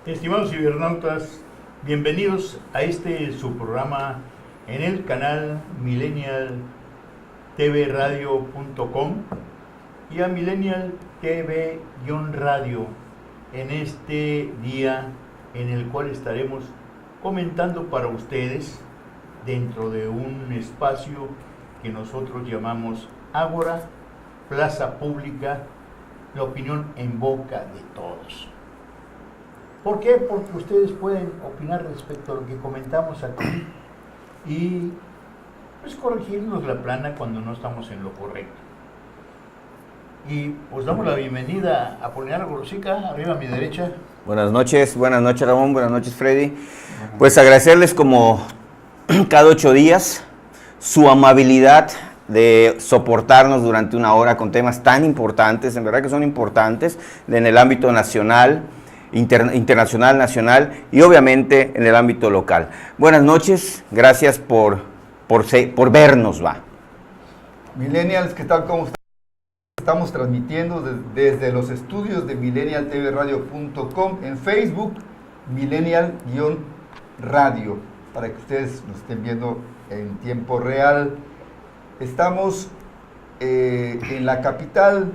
Estimados cibernautas, bienvenidos a su programa en el canal millennialtvradio.com y a Millennial TV-radio en este día en el cual estaremos comentando para ustedes dentro de un espacio que nosotros llamamos Ágora, Plaza Pública, la opinión en boca de todos. ¿Por qué? Porque ustedes pueden opinar respecto a lo que comentamos aquí y pues corregirnos la plana cuando no estamos en lo correcto. Y pues damos la bienvenida a Apolinar Gorosica, arriba a mi derecha. Buenas noches Ramón, buenas noches Freddy. Pues agradecerles como cada 8 días su amabilidad de soportarnos durante una hora con temas tan importantes, en verdad que son importantes en el ámbito nacional, internacional, nacional y obviamente en el ámbito local. Buenas noches, gracias por vernos, va. Millennials, ¿qué tal? ¿Cómo están? Estamos transmitiendo desde los estudios de millennialtvradio.com en Facebook, Millennial-radio, para que ustedes nos estén viendo en tiempo real. Estamos en la capital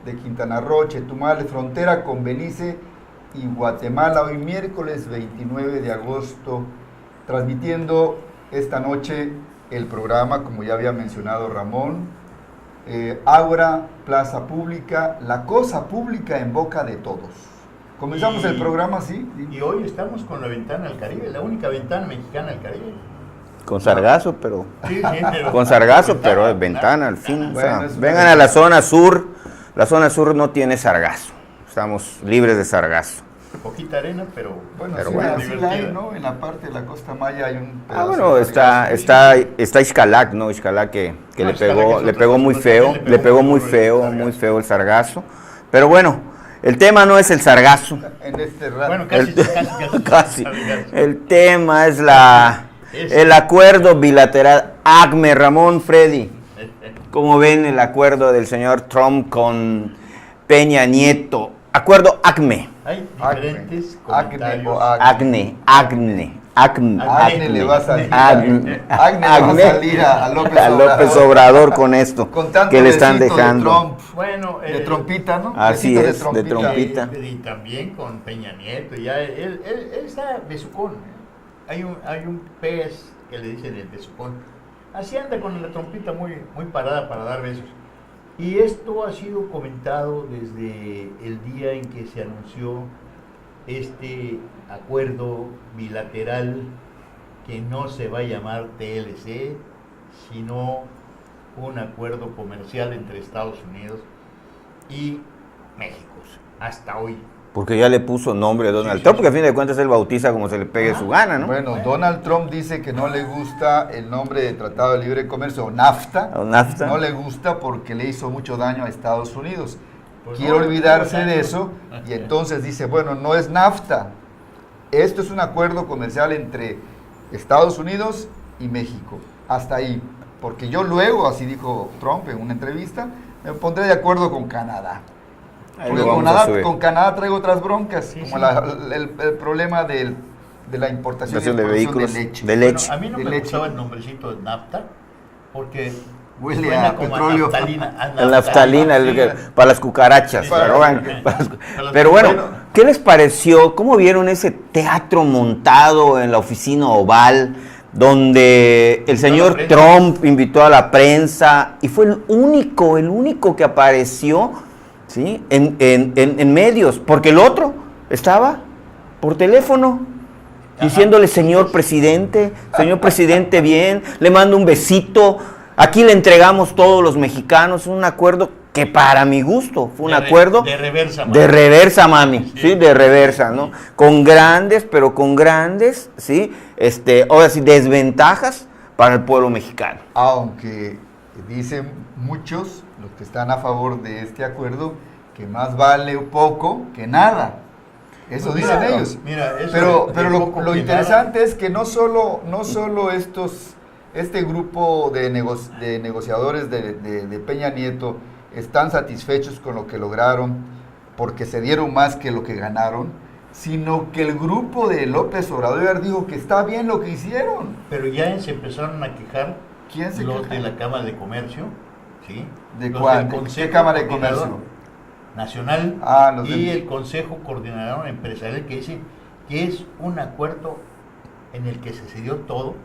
de Quintana Roo, Chetumal, frontera con Belice y Guatemala, hoy miércoles 29 de agosto, transmitiendo esta noche el programa, como ya había mencionado Ramón, Ágora, Plaza Pública, la cosa pública en boca de todos. Comenzamos el programa así. Y hoy estamos con la ventana al Caribe, la única ventana mexicana al Caribe. Con sargazo, pero... Sí, pero con sargazo, pero es ventana al fin. Bueno, o sea, vengan a la zona sur. La zona sur no tiene sargazo. Estamos libres de sargazo. Poquita arena, pero Bueno, Pero sí, bueno. sí la hay, ¿no? En la parte de la costa maya hay un pedazo Bueno, de sargazo. está Xcalac, ¿no? Xcalac que No, le Xcalac pegó, es le otra pegó cosa, muy pero feo, también le pegó muy feo el sargazo. Pero bueno, el tema no es el sargazo. En este rato. bueno, casi. Casi. El tema es el acuerdo bilateral ACME, Ramón, Freddy. ¿Cómo ven el acuerdo del señor Trump con Peña Nieto? Acuerdo ACME. Hay diferentes Acme comentarios. o Acme. Acme Acme le va a salir. Acme. Acme le va a salir a López Obrador con esto Con tanto que le están besito de dejando. Trump, Bueno, de trompita, ¿no? Así Besito es, de trompita. Y también con Peña Nieto, ya él está besucón. Hay un pez que le dicen el besucón. Así anda con la trompita muy parada para dar besos. Y esto ha sido comentado desde el día en que se anunció este acuerdo bilateral que no se va a llamar TLC, sino un acuerdo comercial entre Estados Unidos y México, hasta hoy. Porque ya le puso nombre a Donald Trump, porque a fin de cuentas él bautiza como se le pegue su gana, ¿no? Bueno, Donald Trump dice que no le gusta el nombre de Tratado de Libre Comercio, o NAFTA. O NAFTA. No le gusta porque le hizo mucho daño a Estados Unidos. Pues Quiere no, olvidarse no, de eso y entonces dice, bueno, no es NAFTA. Esto es un acuerdo comercial entre Estados Unidos y México. Hasta ahí. Porque yo luego, así dijo Trump en una entrevista, me pondré de acuerdo con Canadá. Ahí Porque lo vamos a subir. con Canadá traigo otras broncas, Sí, como sí. El problema de la importación y de exportación vehículos de leche. de leche. Bueno, a mí no De me leche. gustaba el nombrecito de NAFTA porque Huele suena a como petróleo. a naftalina. La naftalina, para las cucarachas. Sí, pero para- bueno, para- pero bueno, bueno. ¿qué les pareció? ¿Cómo vieron ese teatro montado en la oficina Oval, donde el señor prensa. Trump invitó a la prensa y fue el único que apareció, ¿sí? en medios? Porque el otro estaba por teléfono. Ajá. Diciéndole, señor presidente bien, le mando un besito, aquí le entregamos todos los mexicanos, un acuerdo que para mi gusto fue un acuerdo de reversa, mano. de reversa, mami, sí, de reversa, ¿no? Con grandes, sí, ahora sí, desventajas para el pueblo mexicano. Aunque dicen muchos, los que están a favor de este acuerdo, que más vale poco que nada. Eso dicen Claro, ellos. mira, eso Pero de poco lo que interesante es que no solo este grupo de negociadores de Peña Nieto están satisfechos con lo que lograron, porque se dieron más que lo que ganaron, sino que el grupo de López Obrador dijo que está bien lo que hicieron. Pero ya se empezaron a quejar ¿Quién se los queja? de la Cámara de Comercio, ¿sí? ¿De Los cuál? del ¿De Consejo qué Cámara de Coordinador Comercio? Nacional Los y del- el Consejo Coordinador Empresarial, que dicen que es un acuerdo en el que se cedió todo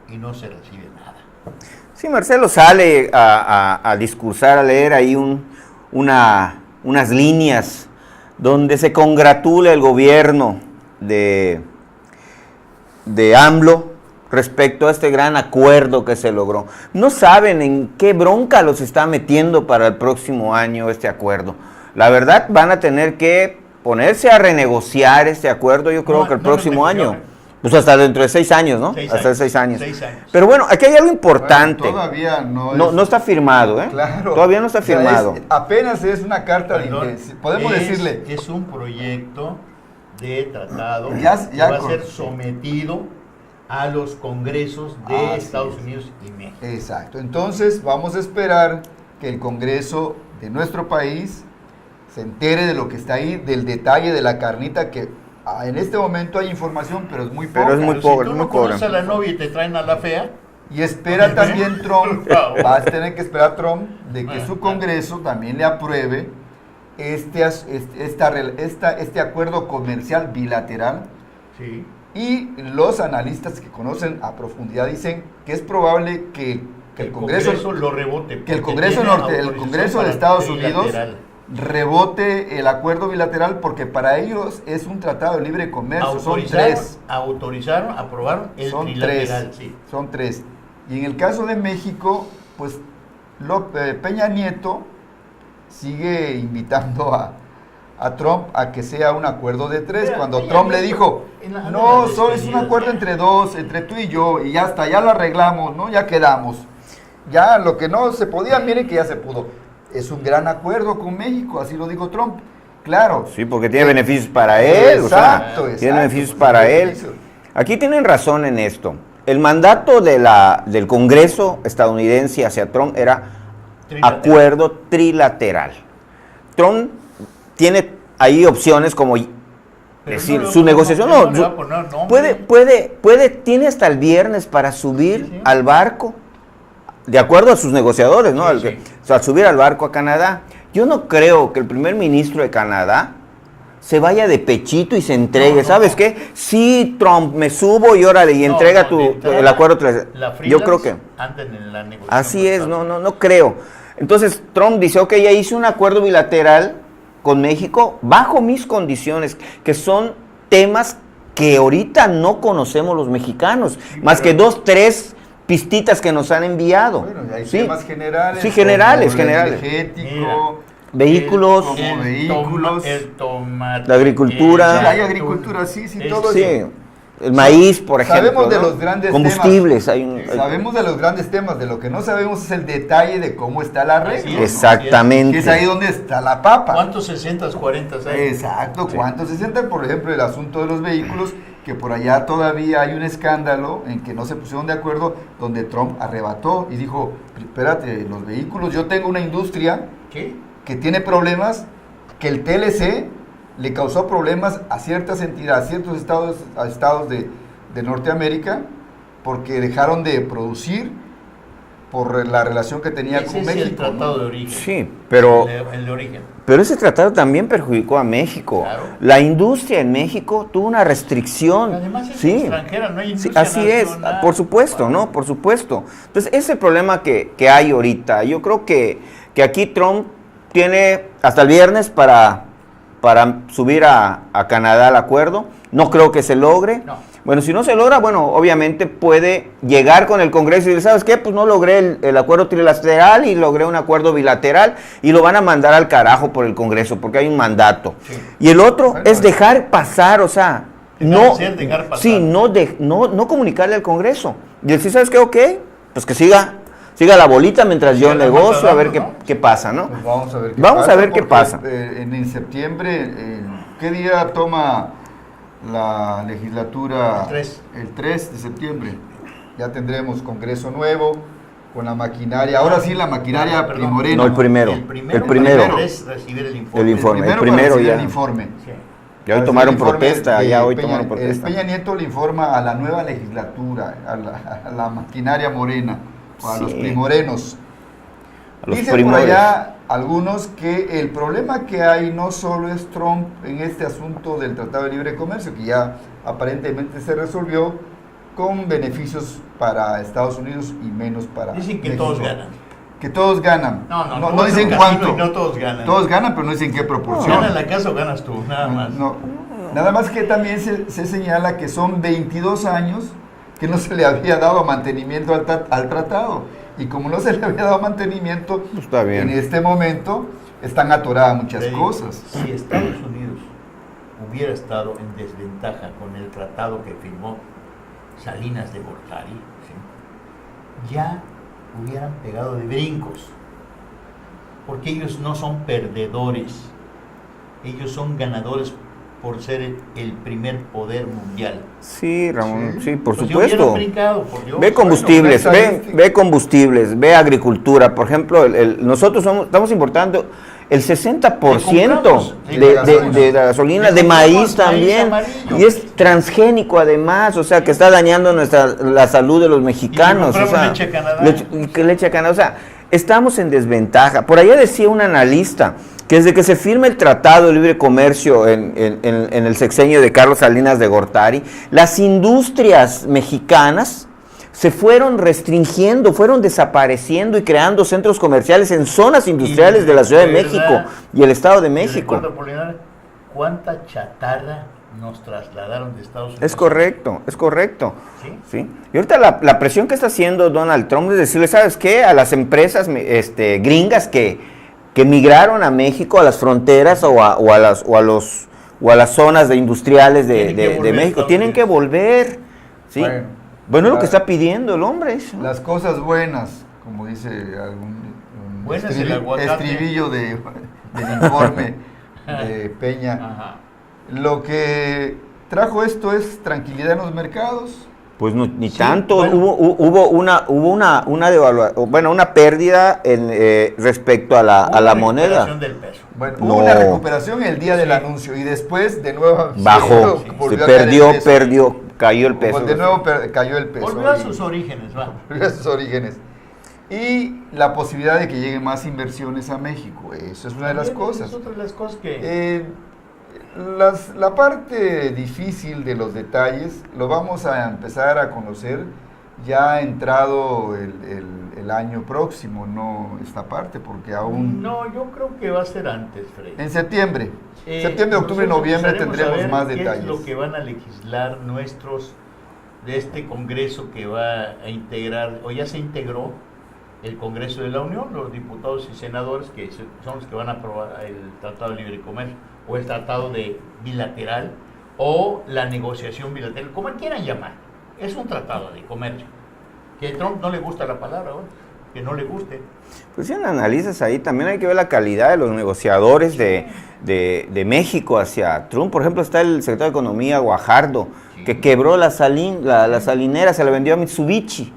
y no se recibe nada. Sí, Marcelo sale a discursar, a leer ahí unas líneas donde se congratula el gobierno de AMLO respecto a este gran acuerdo que se logró. No saben en qué bronca los está metiendo para el próximo año este acuerdo. La verdad, van a tener que ponerse a renegociar este acuerdo, yo creo No, que el no próximo nos metió, año. Pues hasta dentro de 6 años, ¿no? 6 hasta años, 6 años. 6 años. Pero bueno, aquí hay algo importante. Bueno, todavía no, No está firmado, ¿eh? Claro. Todavía no está O sea, firmado. apenas es una carta Perdón, de intención. Podemos decirle. Es un proyecto de tratado Ya que va a ser correcto. sometido a los congresos de Así Estados es. Unidos y México. Exacto. Entonces vamos a esperar que el Congreso de nuestro país se entere de lo que está ahí, del detalle de la carnita que en este momento hay información, pero es muy Pero poca. es muy Pero pobre, si tú muy no conoces pobre. a la novia y te traen a la fea, Y espera también Trump, Por favor. vas a tener que esperar Trump de que Bueno, su claro. Congreso también le apruebe este acuerdo comercial bilateral. sí, Y los analistas que conocen a profundidad dicen que es probable que el Congreso lo rebote. que el porque Congreso tiene norte, el autorización Congreso de para Estados Unidos trilateral. rebote el acuerdo bilateral porque para ellos es un tratado de libre comercio, Aprobaron el son trilateral, tres, sí. son tres. Y en el caso de México, pues Peña Nieto sigue invitando a Trump a que sea un acuerdo de tres, Mira, cuando Peña Trump le Nieto, dijo, en la- no, en las solo es un despedidas, acuerdo ya. entre dos, entre tú y yo, y ya está, ya lo arreglamos, ¿no? Ya quedamos. Ya lo que no se podía, miren que ya se pudo. Es un gran acuerdo con México, así lo dijo Trump. Claro. Sí, porque tiene beneficios para él. Exacto, tiene beneficios pues, para tiene él. beneficios. Aquí tienen razón en esto. El mandato del Congreso estadounidense hacia Trump era Trilateral. acuerdo trilateral. Trump tiene ahí opciones como Pero decir, no, su no, negociación. no, No, le va a poner nombre. tiene hasta el viernes para subir Sí, sí. al barco, de acuerdo a sus negociadores, ¿no? Sí, sí. O sea, subir al barco a Canadá. Yo no creo que el primer ministro de Canadá se vaya de pechito y se entregue. No, no, ¿Sabes no. qué? Sí, Trump, me subo y órale, y No, entrega no, de entrada, el acuerdo. la Yo creo que... freelance andan en la negociación Así con es, Estados no creo. Entonces Trump dice, ok, ya hice un acuerdo bilateral con México bajo mis condiciones, que son temas que ahorita no conocemos los mexicanos, más que 2, 3 pistitas que nos han enviado. Bueno, y hay Sí. temas generales. Sí, generales, como el generales. energético. Vehículos, Como vehículos. el tomate, La agricultura. Sí, hay agricultura, sí, todo sí, eso. el maíz, por ejemplo. Sabemos de ¿no? los grandes combustibles. Sabemos de los grandes temas, de lo que no sabemos es el detalle de cómo está la Así regla. es. ¿no? Exactamente. Que es ahí donde está la papa. ¿Cuántos 60, 40 hay? Exacto, ¿cuántos se sientan? Por ejemplo, el asunto de los vehículos, que por allá todavía hay un escándalo en que no se pusieron de acuerdo, donde Trump arrebató y dijo, espérate, los vehículos, yo tengo una industria ¿Qué? que tiene problemas, que el TLC le causó problemas a ciertas entidades, a ciertos estados de Norteamérica, porque dejaron de producir por la relación que tenía Ese con es México. el tratado ¿no? de origen. Sí, pero... El de origen. Pero ese tratado también perjudicó a México. Claro. La industria en México tuvo una restricción. Además es sí. extranjera, no hay Sí, industria así es, nacional. por supuesto, ¿no? Por supuesto. Entonces, ese es el problema que hay ahorita. Yo creo que aquí Trump tiene hasta el viernes para subir a Canadá al acuerdo. No creo que se logre. No. Bueno, si no se logra, bueno, obviamente puede llegar con el Congreso y decir, ¿sabes qué? Pues no logré el acuerdo trilateral y logré un acuerdo bilateral y lo van a mandar al carajo por el Congreso porque hay un mandato. Sí. Y el otro Bueno, es dejar pasar, o sea, Dejar pasar. sí, no comunicarle al Congreso. Y decir, ¿sabes qué? Ok, pues que siga la bolita mientras yo Siga la negocio, mata a ver dando, qué pasa, ¿no? Pues vamos a ver qué Vamos pasa. a ver qué porque, pasa. En septiembre, ¿qué día toma la legislatura? El 3 de septiembre. Ya tendremos Congreso nuevo, con la maquinaria. Ahora sí, la maquinaria Perdón. primorena. No, el primero. El primero. El primero. Es recibir el informe. El informe. Primero el primero para recibir ya. el informe. Sí. Ya hoy tomaron protesta, ya hoy tomaron protesta. Peña Nieto le informa a la nueva legislatura, a la maquinaria morena, o a los primorenos. Dicen por allá algunos que el problema que hay no solo es Trump en este asunto del Tratado de Libre Comercio, que ya aparentemente se resolvió con beneficios para Estados Unidos y menos para Dicen que México. todos ganan. Que todos ganan. No dicen cuánto. No todos ganan. Todos ganan, pero no dicen qué proporción. ¿Gana la casa o ganas tú? Nada más. Nada más que también se señala que son 22 años que no se le había dado mantenimiento al tratado. Y como no se le había dado mantenimiento, está bien. En este momento están atoradas muchas cosas. Si Estados Unidos hubiera estado en desventaja con el tratado que firmó Salinas de Gortari, ¿sí?, ya hubieran pegado de brincos, porque ellos no son perdedores, ellos son ganadores por ser el primer poder mundial. Sí, Ramón, sí, por Pues supuesto. Brincado, por Dios. Ve combustibles, ve combustibles, ve agricultura. Por ejemplo, nosotros estamos importando el 60% de la gasolina, de maíz también, y es transgénico además, o sea, que está dañando la salud de los mexicanos. Y o sea, leche a Canadá. Leche a Canadá, o sea, estamos en desventaja. Por allá decía un analista que desde que se firma el Tratado de Libre Comercio en el sexenio de Carlos Salinas de Gortari, las industrias mexicanas se fueron restringiendo, fueron desapareciendo y creando centros comerciales en zonas industriales de la Ciudad de México y el Estado de México. ¿Cuánta chatarra nos trasladaron de Estados Unidos? Es correcto, es correcto. ¿Sí? ¿Sí? Y ahorita la presión que está haciendo Donald Trump es decirle, ¿sabes qué? A las empresas gringas que migraron a México, a las fronteras o a las zonas industriales de México, tienen que volver. ¿Sí? Bueno, es lo que está pidiendo el hombre. Eso. Las cosas buenas, como dice algún estribillo del informe de Peña. Ajá. Lo que trajo esto es tranquilidad en los mercados. Pues no, ni tanto, bueno, hubo una pérdida respecto a la moneda. Del peso. Bueno, hubo una recuperación el día del anuncio y después de nuevo bajó, cayó el peso. De nuevo cayó el peso. Volvió a sus orígenes, va. Volvió a sus orígenes. Y la posibilidad de que lleguen más inversiones a México, eso es una de las cosas. Es otra de las cosas que... la parte difícil de los detalles lo vamos a empezar a conocer ya entrado el año próximo, no esta parte, porque aún... No, yo creo que va a ser antes, Freddy. En septiembre. Septiembre, octubre, noviembre tendremos más detalles. ¿Qué es lo que van a legislar nuestros de este Congreso que va a integrar, o ya se integró, el Congreso de la Unión, los diputados y senadores que son los que van a aprobar el Tratado de Libre Comercio, o el Tratado bilateral, o la negociación bilateral, como quieran llamar? Es un tratado de comercio. Que a Trump no le gusta la palabra, que no le guste. Pues si analizas ahí, también hay que ver la calidad de los negociadores de México hacia Trump. Por ejemplo, está el secretario de Economía, Guajardo, que quebró la salinera, se la vendió a Mitsubishi.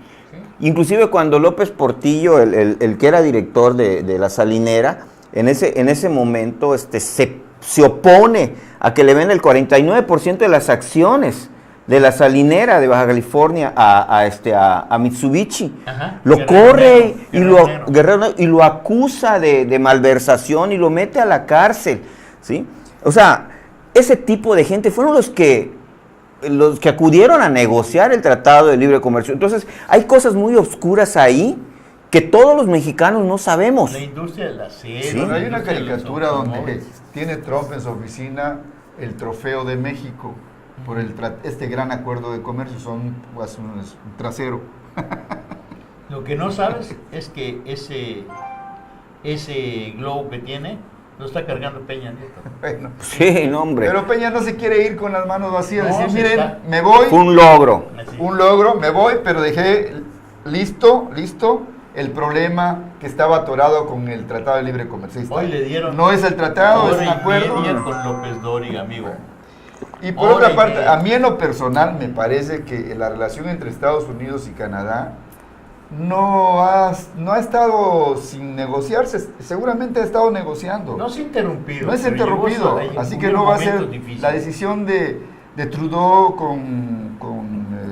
Inclusive cuando López Portillo, el que era director de la salinera, en ese momento se opone a que le venda el 49% de las acciones de la salinera de Baja California a Mitsubishi. Ajá, lo corre y lo acusa de malversación y lo mete a la cárcel, ¿sí? O sea, ese tipo de gente fueron los que acudieron a negociar el Tratado de Libre Comercio. Entonces, hay cosas muy oscuras ahí que todos los mexicanos no sabemos. La industria del acero. Sí. Bueno, hay una caricatura donde tiene Trump en su oficina el trofeo de México por este gran acuerdo de comercio, son un trasero. Lo que no sabes es que ese globo que tiene lo está cargando Peña Nieto. Bueno, sí, no, hombre. Pero Peña no se quiere ir con las manos vacías, No, decir, miren, está. me voy. Fue un logro. Me voy, pero dejé listo el problema que estaba atorado con el Tratado de Libre Comercio. Hoy le dieron... No es el tratado, es un acuerdo. Con López Dóriga, amigo. Y por otra parte, a mí en lo personal me parece que la relación entre Estados Unidos y Canadá no ha estado sin negociarse, seguramente ha estado negociando. No se ha interrumpido. No es pero interrumpido, llegó así en que no va a ser momentos difíciles. la decisión de Trudeau con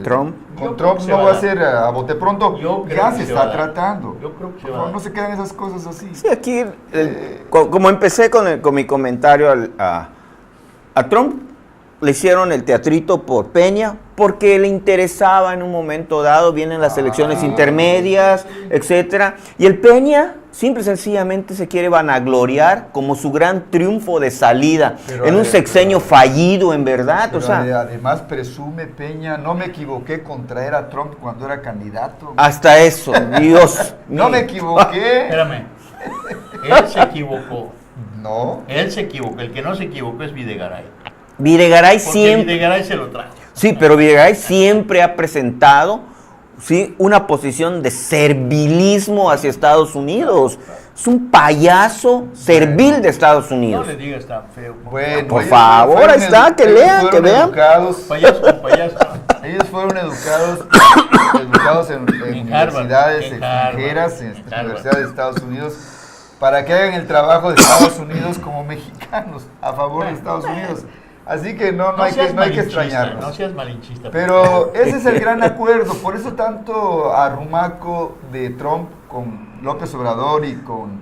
Trump. Yo Con creo Trump que se no va va a a ser a bote pronto, Yo creo ya que se se va a está dar. tratando. Yo creo que se Por va a favor, dar. no se quedan esas cosas así. Sí, aquí, como empecé con mi comentario a Trump, le hicieron el teatrito por Peña, porque le interesaba en un momento dado, vienen las elecciones intermedias, etcétera, y el Peña simple y sencillamente se quiere vanagloriar como su gran triunfo de salida, Pero en un además- sexenio fallido, en verdad, Pero o sea, además presume Peña, no me equivoqué con traer a Trump cuando era candidato. hasta eso, Dios No me mío. equivoqué. Espérame. Él se equivocó. No. Él se equivocó. El que no se equivocó es Videgaray. Videgaray Porque siempre... Videgaray se lo trajo. Sí, pero Videgaray siempre ha presentado, ¿sí?, una posición de servilismo hacia Estados Unidos. Es un payaso servil de Estados No Unidos. le digas tan feo. Bueno, Por ellos favor, fueron ahí está, que ellos lean, fueron que vean. Educados, Payaso con payaso. ellos fueron educados en En Harvard, universidades en extranjeras, Harvard, en en Harvard. universidades de Estados Unidos, para que hagan el trabajo de Estados Unidos como mexicanos, a favor de Estados Unidos. Así que no hay que malinchista, extrañarnos. No seas malinchista. Pero ese es el gran acuerdo, por eso tanto arrumaco de Trump con López Obrador y con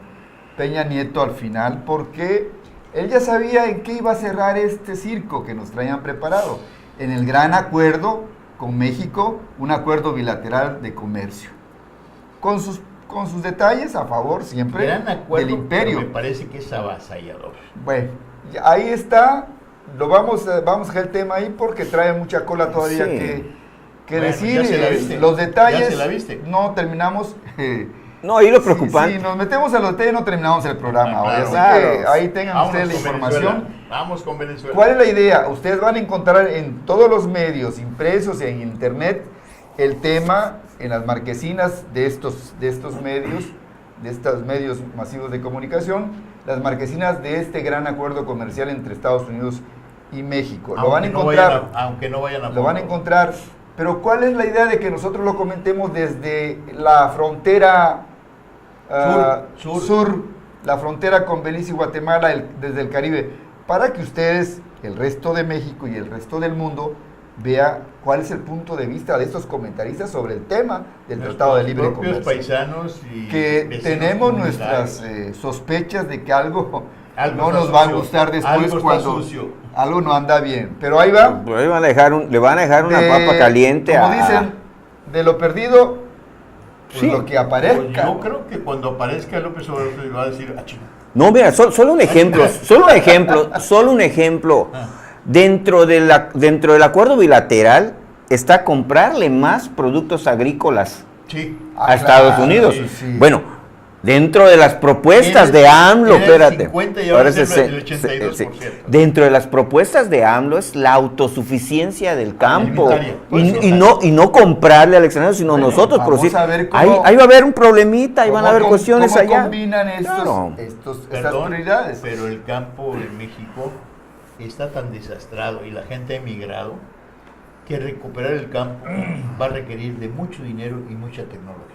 Peña Nieto al final, porque él ya sabía en qué iba a cerrar este circo que nos traían preparado, en el gran acuerdo con México, un acuerdo bilateral de comercio, con sus detalles a favor siempre Gran acuerdo, del imperio. pero me parece que es avasallador. Bueno, ahí está. Vamos a dejar el tema ahí porque trae mucha cola todavía Sí. que Bueno, decir. ya se la viste. Los detalles. Ya se la viste. No terminamos. No, ahí lo preocupante. Si nos metemos a los detalles, no terminamos el programa. Ah, hoy. Así claro. que ahí tengan Vámonos ustedes la con información. Venezuela. Vamos con Venezuela. ¿Cuál es la idea? Ustedes van a encontrar en todos los medios impresos y en internet el tema en las marquesinas de estos medios, de estos medios masivos de comunicación, las marquesinas de este gran acuerdo comercial entre Estados Unidos y México. Lo van a encontrar. Aunque no vayan a Lo van a fondo. encontrar. Pero ¿cuál es la idea de que nosotros lo comentemos desde la frontera sur, la frontera con Belice y Guatemala, desde el Caribe, para que ustedes, el resto de México y el resto del mundo, vea cuál es el punto de vista de estos comentaristas sobre el tema del Tratado de Libre Propios Comercio? paisanos y Que vecinos tenemos comunitarios. nuestras sospechas de que algo Algo no está nos va a sucio. gustar después Algo está cuando sucio. algo no anda bien. Pero ahí va. Pues ahí van a dejar le van a dejar una papa caliente como a... dicen, de lo perdido, pues Sí. lo que Pues aparezca. yo creo que cuando aparezca López Obrador se va a decir, ah, chinga. No, mira, solo un ejemplo, solo un ejemplo. Ah. Dentro del acuerdo bilateral está comprarle más productos agrícolas Sí. a Estados claro, Unidos. sí, sí. Bueno, dentro de las propuestas de AMLO, Era el espérate. 50 y ahora Ahora es el 82%. Dentro de las propuestas de AMLO es la autosuficiencia del campo. Alimentaria. Y no comprarle al extranjero, sino Bueno, nosotros vamos producir. a ver cómo- Ahí va a haber un problemita, ahí van a haber ¿Cómo cuestiones cómo allá. combinan estas Claro. prioridades? Pero el campo en México está tan desastrado y la gente ha emigrado que recuperar el campo va a requerir de mucho dinero y mucha tecnología.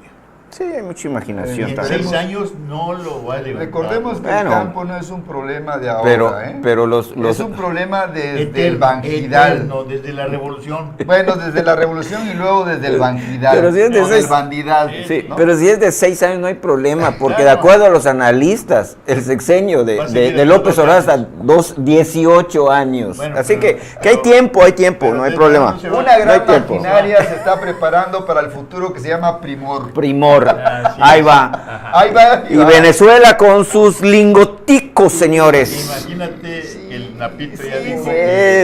Sí, hay mucha Y imaginación en también. 6 años no lo va a levantar. Recordemos que Bueno. el campo no es un problema de ahora, Pero los es un problema desde el Eterno, Banjidal. desde la revolución. Bueno, desde la revolución y luego desde el Banjidal. Pero si es de o del seis- Bandidal. Sí, ¿no? pero si es de 6 años no hay problema, porque Claro. de acuerdo a los analistas, el sexenio de, Va a seguir de en López 2 Obrador años. hasta 18 años. Bueno, Así pero- que hay tiempo, pero no hay de- problema. no se va- Una No hay gran tiempo. maquinaria se está preparando para el futuro que se llama Primor. Primor, Así ahí es. va. Ajá. Ahí va. Y Venezuela con sus lingoticos, señores. Imagínate, el Napito ya sí, dijo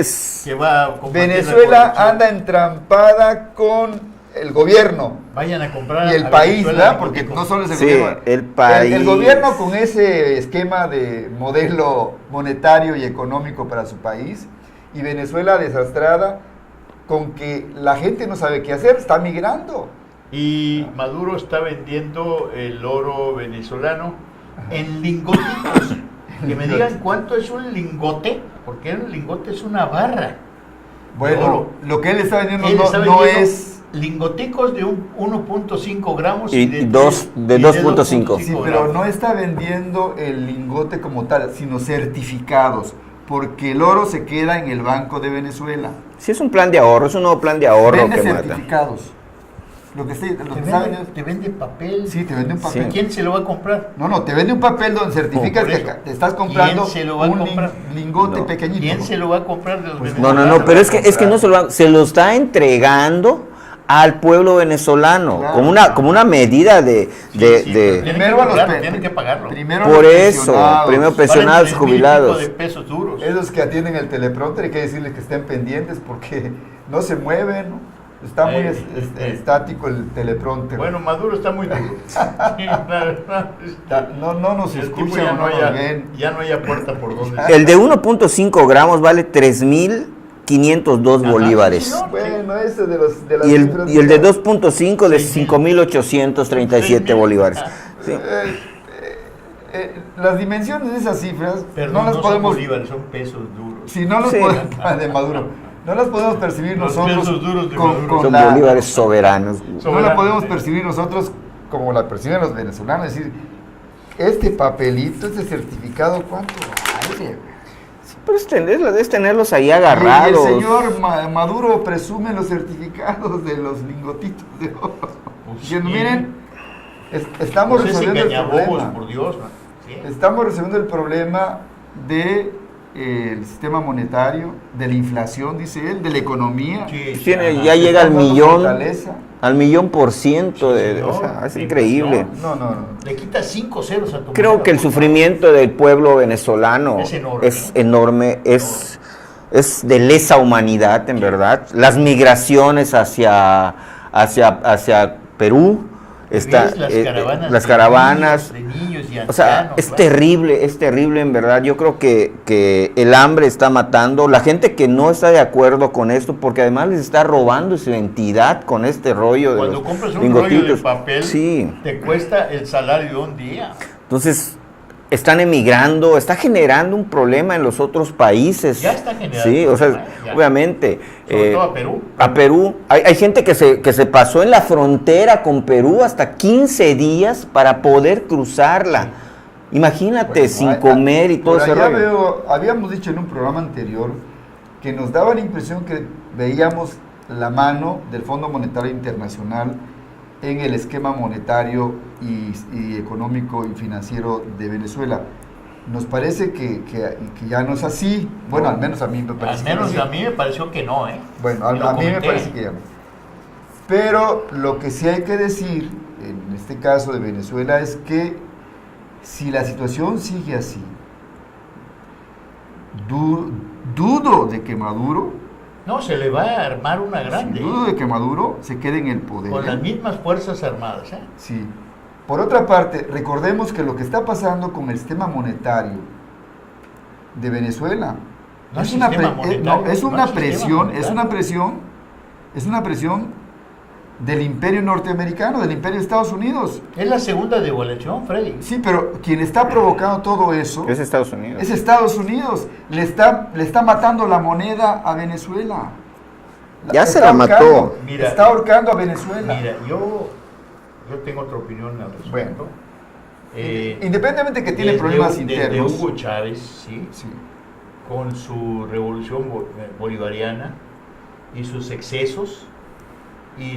sí. que va a combatir la Venezuela corrupción. anda entrampada con el gobierno Vayan a comprar y el a país, Venezuela ¿verdad? de Porque México. no solo es el Sí, gobierno. el país. El gobierno con ese esquema de modelo monetario y económico para su país y Venezuela desastrada con que la gente no sabe qué hacer, está migrando. Y Maduro está vendiendo el oro venezolano en lingotitos. Que me digan cuánto es un lingote, porque un lingote es una barra. Bueno, oro. lo que él está vendiendo Él no, está no vendiendo es lingoticos de 1.5 gramos y de 2.5. Sí, pero no está vendiendo el lingote como tal, sino certificados, porque el oro se queda en el Banco de Venezuela. Sí, es un plan de ahorro, es un nuevo plan de ahorro Vende que mata. certificados. Lo que te vende papel. Sí, te vende un papel. Sí. ¿Quién se lo va a comprar? No, te vende un papel donde certificas Por que eso. te estás comprando ¿Quién se lo va a un comprar? lingote No. pequeñito. ¿Quién se lo va a comprar de los No, venezolanos? pero es que no se lo está entregando al pueblo venezolano, Claro. como una medida de Tienen Primero que a los cobrarlo, tienen que pagarlo. Primero por a los eso, pensionados. primero Valen pensionados, 3,000 y pico jubilados. de pesos duros. Esos que atienden el teleprompter, hay que decirles que estén pendientes porque no se mueven, ¿no? Está muy estático el teleprompter. Bueno, Maduro está muy duro. Sí, No nos el tipo escuchan, ya no nos ven. ya no hay puerta por donde. El de 1.5 gramos vale 3.502 Ajá, bolívares. sí, señor. Bueno, ese de las Y cifras, el de digamos. 2.5 de 5.837 bolívares. Sí. Las dimensiones de esas cifras Pero no las son podemos, bolívares, son pesos duros. si no las Sí. podemos, de Maduro, no las podemos percibir Los nosotros pesos duros de con, Maduro. con Son la, bolívares soberanos. no la podemos percibir nosotros como la perciben los venezolanos, es decir, este papelito, este certificado, ¿cuánto vale? Pero debes tenerlos ahí Y agarrados. el señor Maduro presume los certificados de los lingotitos de oro. Pues Diciendo, sí. miren, estamos Pues ese resolviendo el engañabobos, problema. por Dios. ¿no? Sí. Estamos resolviendo el problema de el sistema monetario, de la inflación, dice él, de la economía. Sí, sí, Tiene- ajá. ya llega al Está dando millón, fortaleza. al 1.000.000% de, Sí, o sea, señor. es Sí, increíble. No. Le quita 5 ceros a tu Creo moneda, que el por favor. sufrimiento del pueblo venezolano Es enorme, es ¿no? enorme, es de lesa humanidad, en verdad. Las migraciones hacia Perú, ¿Ves las caravanas, de niños y o sea, ancianos, es ¿verdad? terrible en verdad. Yo creo que el hambre está matando. La gente que no está de acuerdo con esto, porque además les está robando su identidad con este rollo de Cuando los compras un lingotitos. rollo de papel, Sí. te cuesta el salario de un día. Entonces, están emigrando, está generando un problema en los otros países. Ya está generando Sí, un o sea, problema, ya. obviamente. Sobre todo a Perú. A Perú. Hay gente que se pasó en la frontera con Perú hasta 15 días para poder cruzarla. Imagínate, Bueno, sin comer y todo por ese allá rollo. habíamos dicho en un programa anterior que nos daba la impresión que veíamos la mano del Fondo Monetario Internacional en el esquema monetario y económico y financiero de Venezuela. Nos parece que ya no es así. Bueno, al menos a mí me parece Al que no menos es así. a mí me pareció que no, ¿eh? Bueno, Lo a mí me comenté. parece que ya no. Pero lo que sí hay que decir, en este caso de Venezuela, es que si la situación sigue así, dudo de que Maduro, No, se le va a armar una grande. dudo de que Maduro se quede en el poder. Con las mismas fuerzas armadas, ¿eh? Sí. Por otra parte, recordemos que lo que está pasando con el sistema monetario de Venezuela No es es una, sistema monetario, es no una es sistema presión, monetario. es una presión del imperio norteamericano, del imperio de Estados Unidos. Es la segunda devaluación, Freddy. Sí, pero quien está provocando todo eso Es Estados Unidos. es Estados Unidos. Le está matando la moneda a Venezuela. Ya se está la mató. ahorcando, Mira, está ahorcando a Venezuela. Mira, yo tengo otra opinión al respecto. Bueno. Independientemente que tiene Desde problemas desde internos. Hugo Chávez, ¿sí? Sí. Con su revolución bolivariana y sus excesos y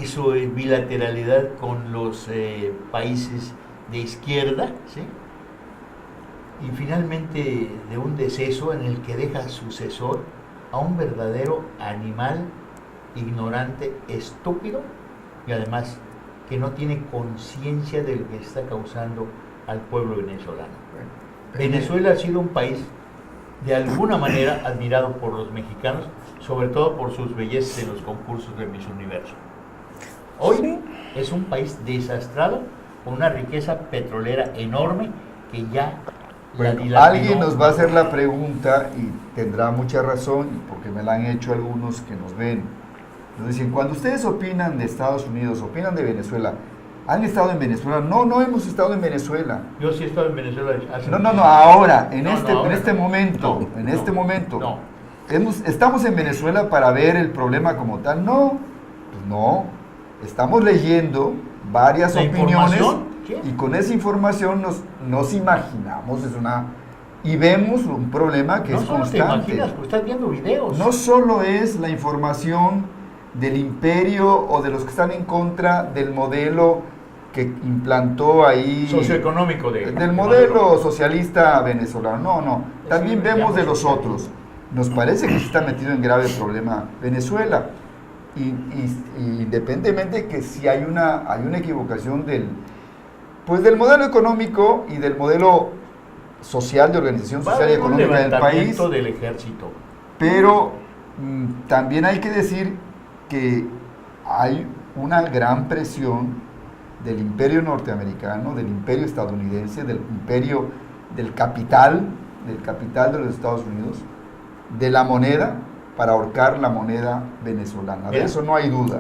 su bilateralidad con los países de izquierda, ¿sí? Y finalmente de un deceso en el que deja sucesor a un verdadero animal ignorante, estúpido y además que no tiene conciencia de lo que está causando al pueblo venezolano. Venezuela ha sido un país de alguna manera admirado por los mexicanos, sobre todo por sus bellezas en los concursos de Miss Universo. Hoy es un país desastrado con una riqueza petrolera enorme que ya Bueno, dilapidó. alguien nos va a hacer la pregunta y tendrá mucha razón, porque me la han hecho algunos que nos ven. Nos dicen, cuando ustedes opinan de Estados Unidos, opinan de Venezuela, ¿han estado en Venezuela? No hemos estado en Venezuela. Yo sí he estado en Venezuela hace No, mucho tiempo. ahora, en No, este ahora momento, no. en este momento. No. ¿Estamos en Venezuela para ver el problema como tal? No, pues no. Estamos leyendo varias opiniones y con esa información nos imaginamos, y vemos un problema que es constante. No solo te imaginas, pues estás viendo videos. No solo es la información del imperio o de los que están en contra del modelo que implantó ahí... socioeconómico del modelo socialista venezolano. No. También vemos de los otros. Nos parece que se está metido en grave problema Venezuela. Y independientemente de que si hay una equivocación del modelo económico y del modelo social, de organización social y económica del país. Del ejército. Pero también hay que decir que hay una gran presión del imperio norteamericano, del imperio estadounidense, del imperio del capital de los Estados Unidos, de la moneda, para ahorcar la moneda venezolana. De eso no hay duda.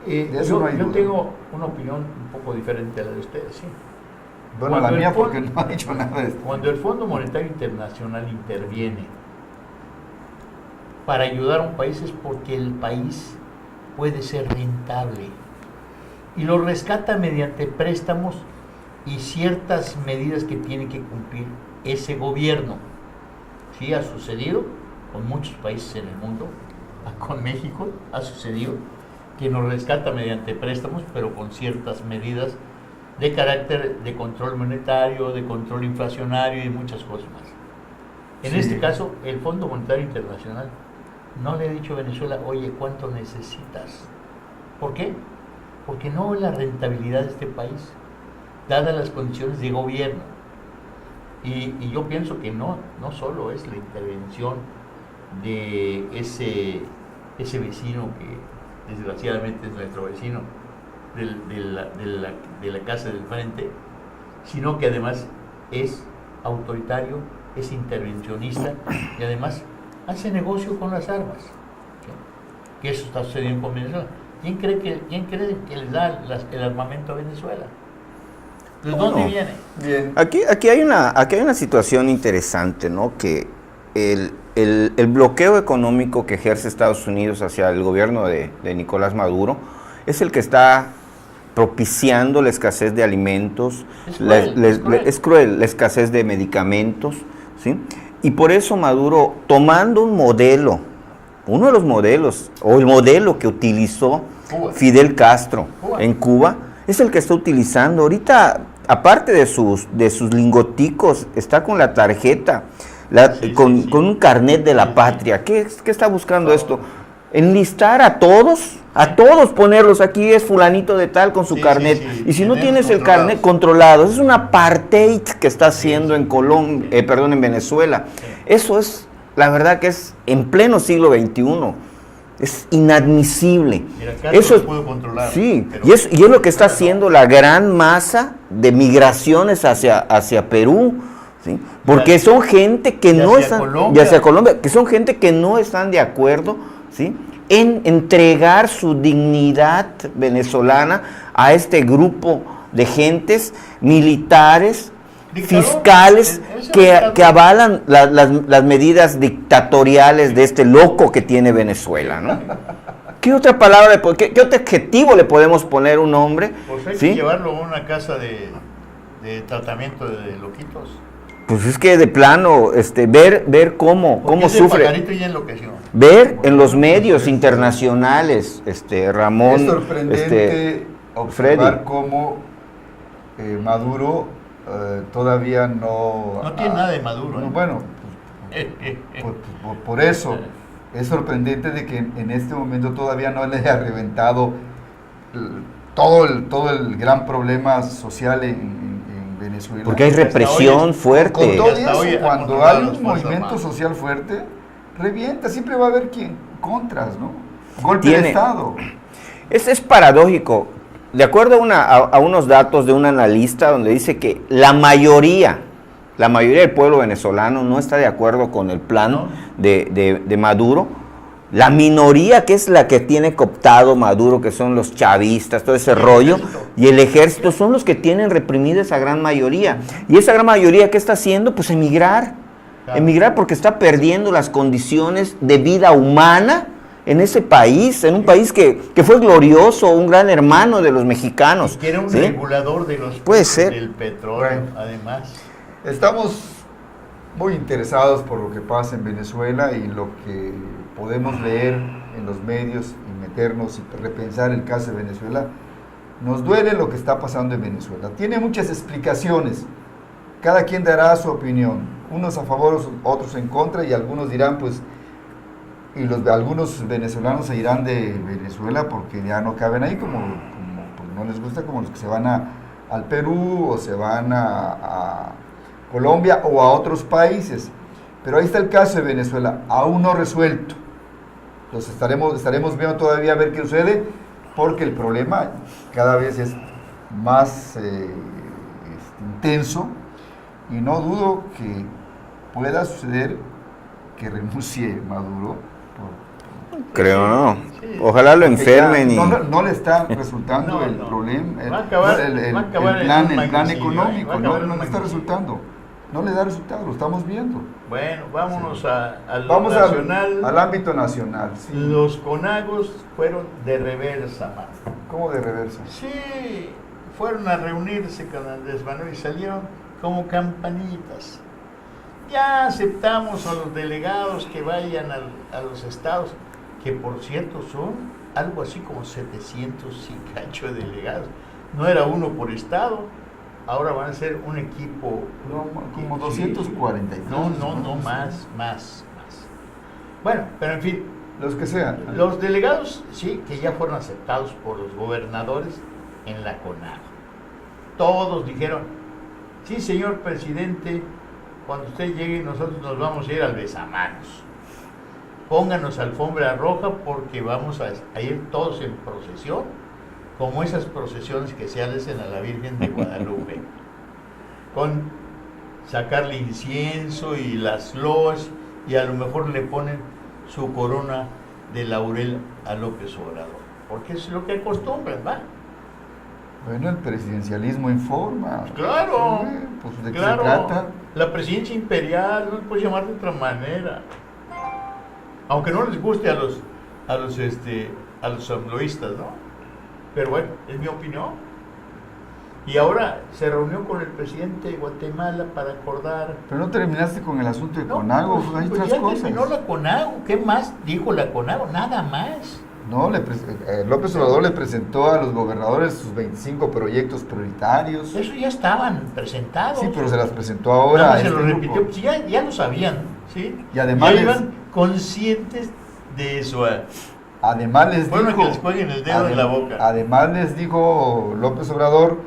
Yo tengo una opinión un poco diferente a la de ustedes, sí. Bueno, la mía porque no ha dicho nada de esto. Cuando el Fondo Monetario Internacional interviene para ayudar a un país es porque el país puede ser rentable y lo rescata mediante préstamos y ciertas medidas que tiene que cumplir ese gobierno. Sí, ha sucedido con muchos países en el mundo, con México ha sucedido que nos rescata mediante préstamos, pero con ciertas medidas de carácter de control monetario, de control inflacionario y muchas cosas más. En este caso, el Fondo Monetario Internacional no le ha dicho a Venezuela, oye, ¿cuánto necesitas? ¿Por qué? Porque no es la rentabilidad de este país, dadas las condiciones de gobierno. Y yo pienso que no solo es la intervención de ese vecino que desgraciadamente es nuestro vecino, de la casa del frente, sino que además es autoritario, es intervencionista y además hace negocio con las armas. ¿Sí? Que eso está sucediendo con Venezuela. ¿Quién cree que les da el armamento a Venezuela? ¿De dónde viene? Bien. Aquí hay una situación interesante, ¿no? Que el bloqueo económico que ejerce Estados Unidos hacia el gobierno de Nicolás Maduro es el que está propiciando la escasez de alimentos, es cruel la escasez de medicamentos, ¿sí? Y por eso Maduro, tomando un modelo, uno de los modelos, o el modelo que utilizó Fidel Castro en Cuba, es el que está utilizando. Ahorita, aparte de sus lingoticos, está con la tarjeta, con un carnet de la patria. ¿Qué está buscando esto? Enlistar a todos, ponerlos aquí, es fulanito de tal con su carnet. Y si no tienes el carnet controlado, es un apartheid que está haciendo en Venezuela. Eso es, la verdad que es en pleno siglo XXI. Es inadmisible. Eso puedo controlar. Sí, y es lo que está haciendo la gran masa de migraciones hacia Perú, ¿sí? Porque son gente que no están, y hacia Colombia, que son gente que no están de acuerdo, ¿sí?, en entregar su dignidad venezolana a este grupo de gentes militares, fiscales, que avalan las medidas dictatoriales de este loco que tiene Venezuela, ¿no? ¿Qué otra palabra, qué otro adjetivo le podemos poner a un hombre? Pues hay que llevarlo a una casa de tratamiento de loquitos. Pues es que de plano, ver cómo sufre. Ver en los medios internacionales, Ramón, es sorprendente observar cómo Maduro todavía no tiene nada de Maduro. Bueno, por eso es sorprendente de que en este momento todavía no le haya reventado todo el gran problema social en Venezuela. Porque hay represión fuerte. Con todo eso, cuando hay un movimiento social fuerte, revienta, siempre va a haber contras, ¿no? Golpe de Estado. Es paradójico. De acuerdo a unos datos de un analista donde dice que la mayoría del pueblo venezolano no está de acuerdo con el plan de Maduro. La minoría, que es la que tiene cooptado Maduro, que son los chavistas, todo ese rollo, y el ejército, son los que tienen reprimida esa gran mayoría. Y esa gran mayoría, ¿qué está haciendo? Pues emigrar. Claro. Emigrar porque está perdiendo las condiciones de vida humana en ese país, en un país que fue glorioso, un gran hermano de los mexicanos. Y que era un ¿sí? regulador de los Puede precios ser. del petróleo, Bueno. además. Estamos muy interesados por lo que pasa en Venezuela y lo que podemos leer en los medios y meternos y repensar el caso de Venezuela. Nos duele lo que está pasando en Venezuela. Tiene muchas explicaciones. Cada quien dará su opinión. Unos a favor, otros en contra, y algunos dirán, pues, algunos venezolanos se irán de Venezuela porque ya no caben ahí, como pues, no les gusta, como los que se van al Perú o se van a Colombia o a otros países. Pero ahí está el caso de Venezuela, aún no resuelto. Entonces estaremos viendo todavía a ver qué sucede, porque el problema cada vez es más intenso, y no dudo que pueda suceder que renuncie Maduro. Creo no. Sí. Ojalá lo Porque enfermen ya y... no le está resultando No, el no. problema, Va a acabar- el va a acabar en plan, un el plan magnicidio, económico, va a no acabar en le un está magnicidio. resultando. No le da resultado, lo estamos viendo. Bueno, vámonos al Vamos nacional. al ámbito nacional. Sí. Los CONAGOs fueron de reversa, mano. ¿Cómo de reversa? Sí, fueron a reunirse con Andrés Manuel y salieron como campanitas. Ya aceptamos a los delegados que vayan a los estados, que por cierto son algo así como 700 y cacho de delegados. No era uno por estado, ahora van a ser un equipo. No, como Sí. 243. No, más. Bueno, pero en fin, Los que sean. los delegados, sí, que ya fueron aceptados por los gobernadores en la CONAGO. Todos dijeron, sí, señor presidente, cuando usted llegue nosotros nos vamos a ir al besamanos. Pónganos alfombra roja porque vamos a ir todos en procesión, como esas procesiones que se hacen a la Virgen de Guadalupe, con sacarle incienso y las loas, y a lo mejor le ponen su corona de laurel a López Obrador, porque es lo que acostumbran, ¿va? Bueno, el presidencialismo informa. Claro, Sí, pues de qué claro. se trata. La presidencia imperial, no se puede llamar de otra manera. Aunque no les guste a los amloístas, ¿no? Pero bueno, es mi opinión. Y ahora se reunió con el presidente de Guatemala para acordar. Pero no terminaste con el asunto de No, CONAGO, pues, hay pues otras ya cosas. terminó la CONAGO. ¿Qué más dijo la CONAGO? Nada más. No, López Obrador le presentó a los gobernadores sus 25 proyectos prioritarios. Eso ya estaban presentados. Sí, pero se las presentó Nada ahora más a se este lo grupo. repitió. Pues ya lo sabían, ¿sí? Y además ya les- iban conscientes de eso. Además les Bueno, dijo, que les cuelguen el dedo en la boca. Además les dijo López Obrador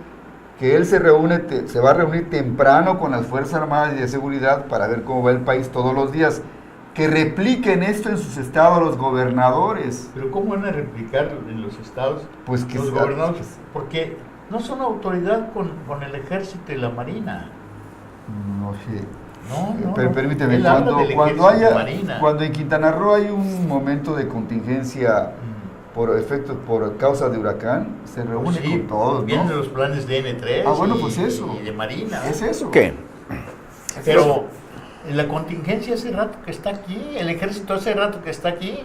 que él se va a reunir temprano con las Fuerzas Armadas y de Seguridad para ver cómo va el país todos los días. Que repliquen esto en sus estados los gobernadores. Pero ¿cómo van a replicar en los estados Pues que los sea- gobernadores? Porque no son autoridad con el ejército y la marina. No sé. No. Pero permíteme, Él habla del ejército y marina. cuando en Quintana Roo hay un momento de contingencia por causa de huracán, se reúne Sí, con todos, vienen ¿no? los planes de N3 Ah, bueno, pues eso. y de marina. Es eso. ¿Qué? Pero la contingencia hace rato que está aquí, el ejército hace rato que está aquí,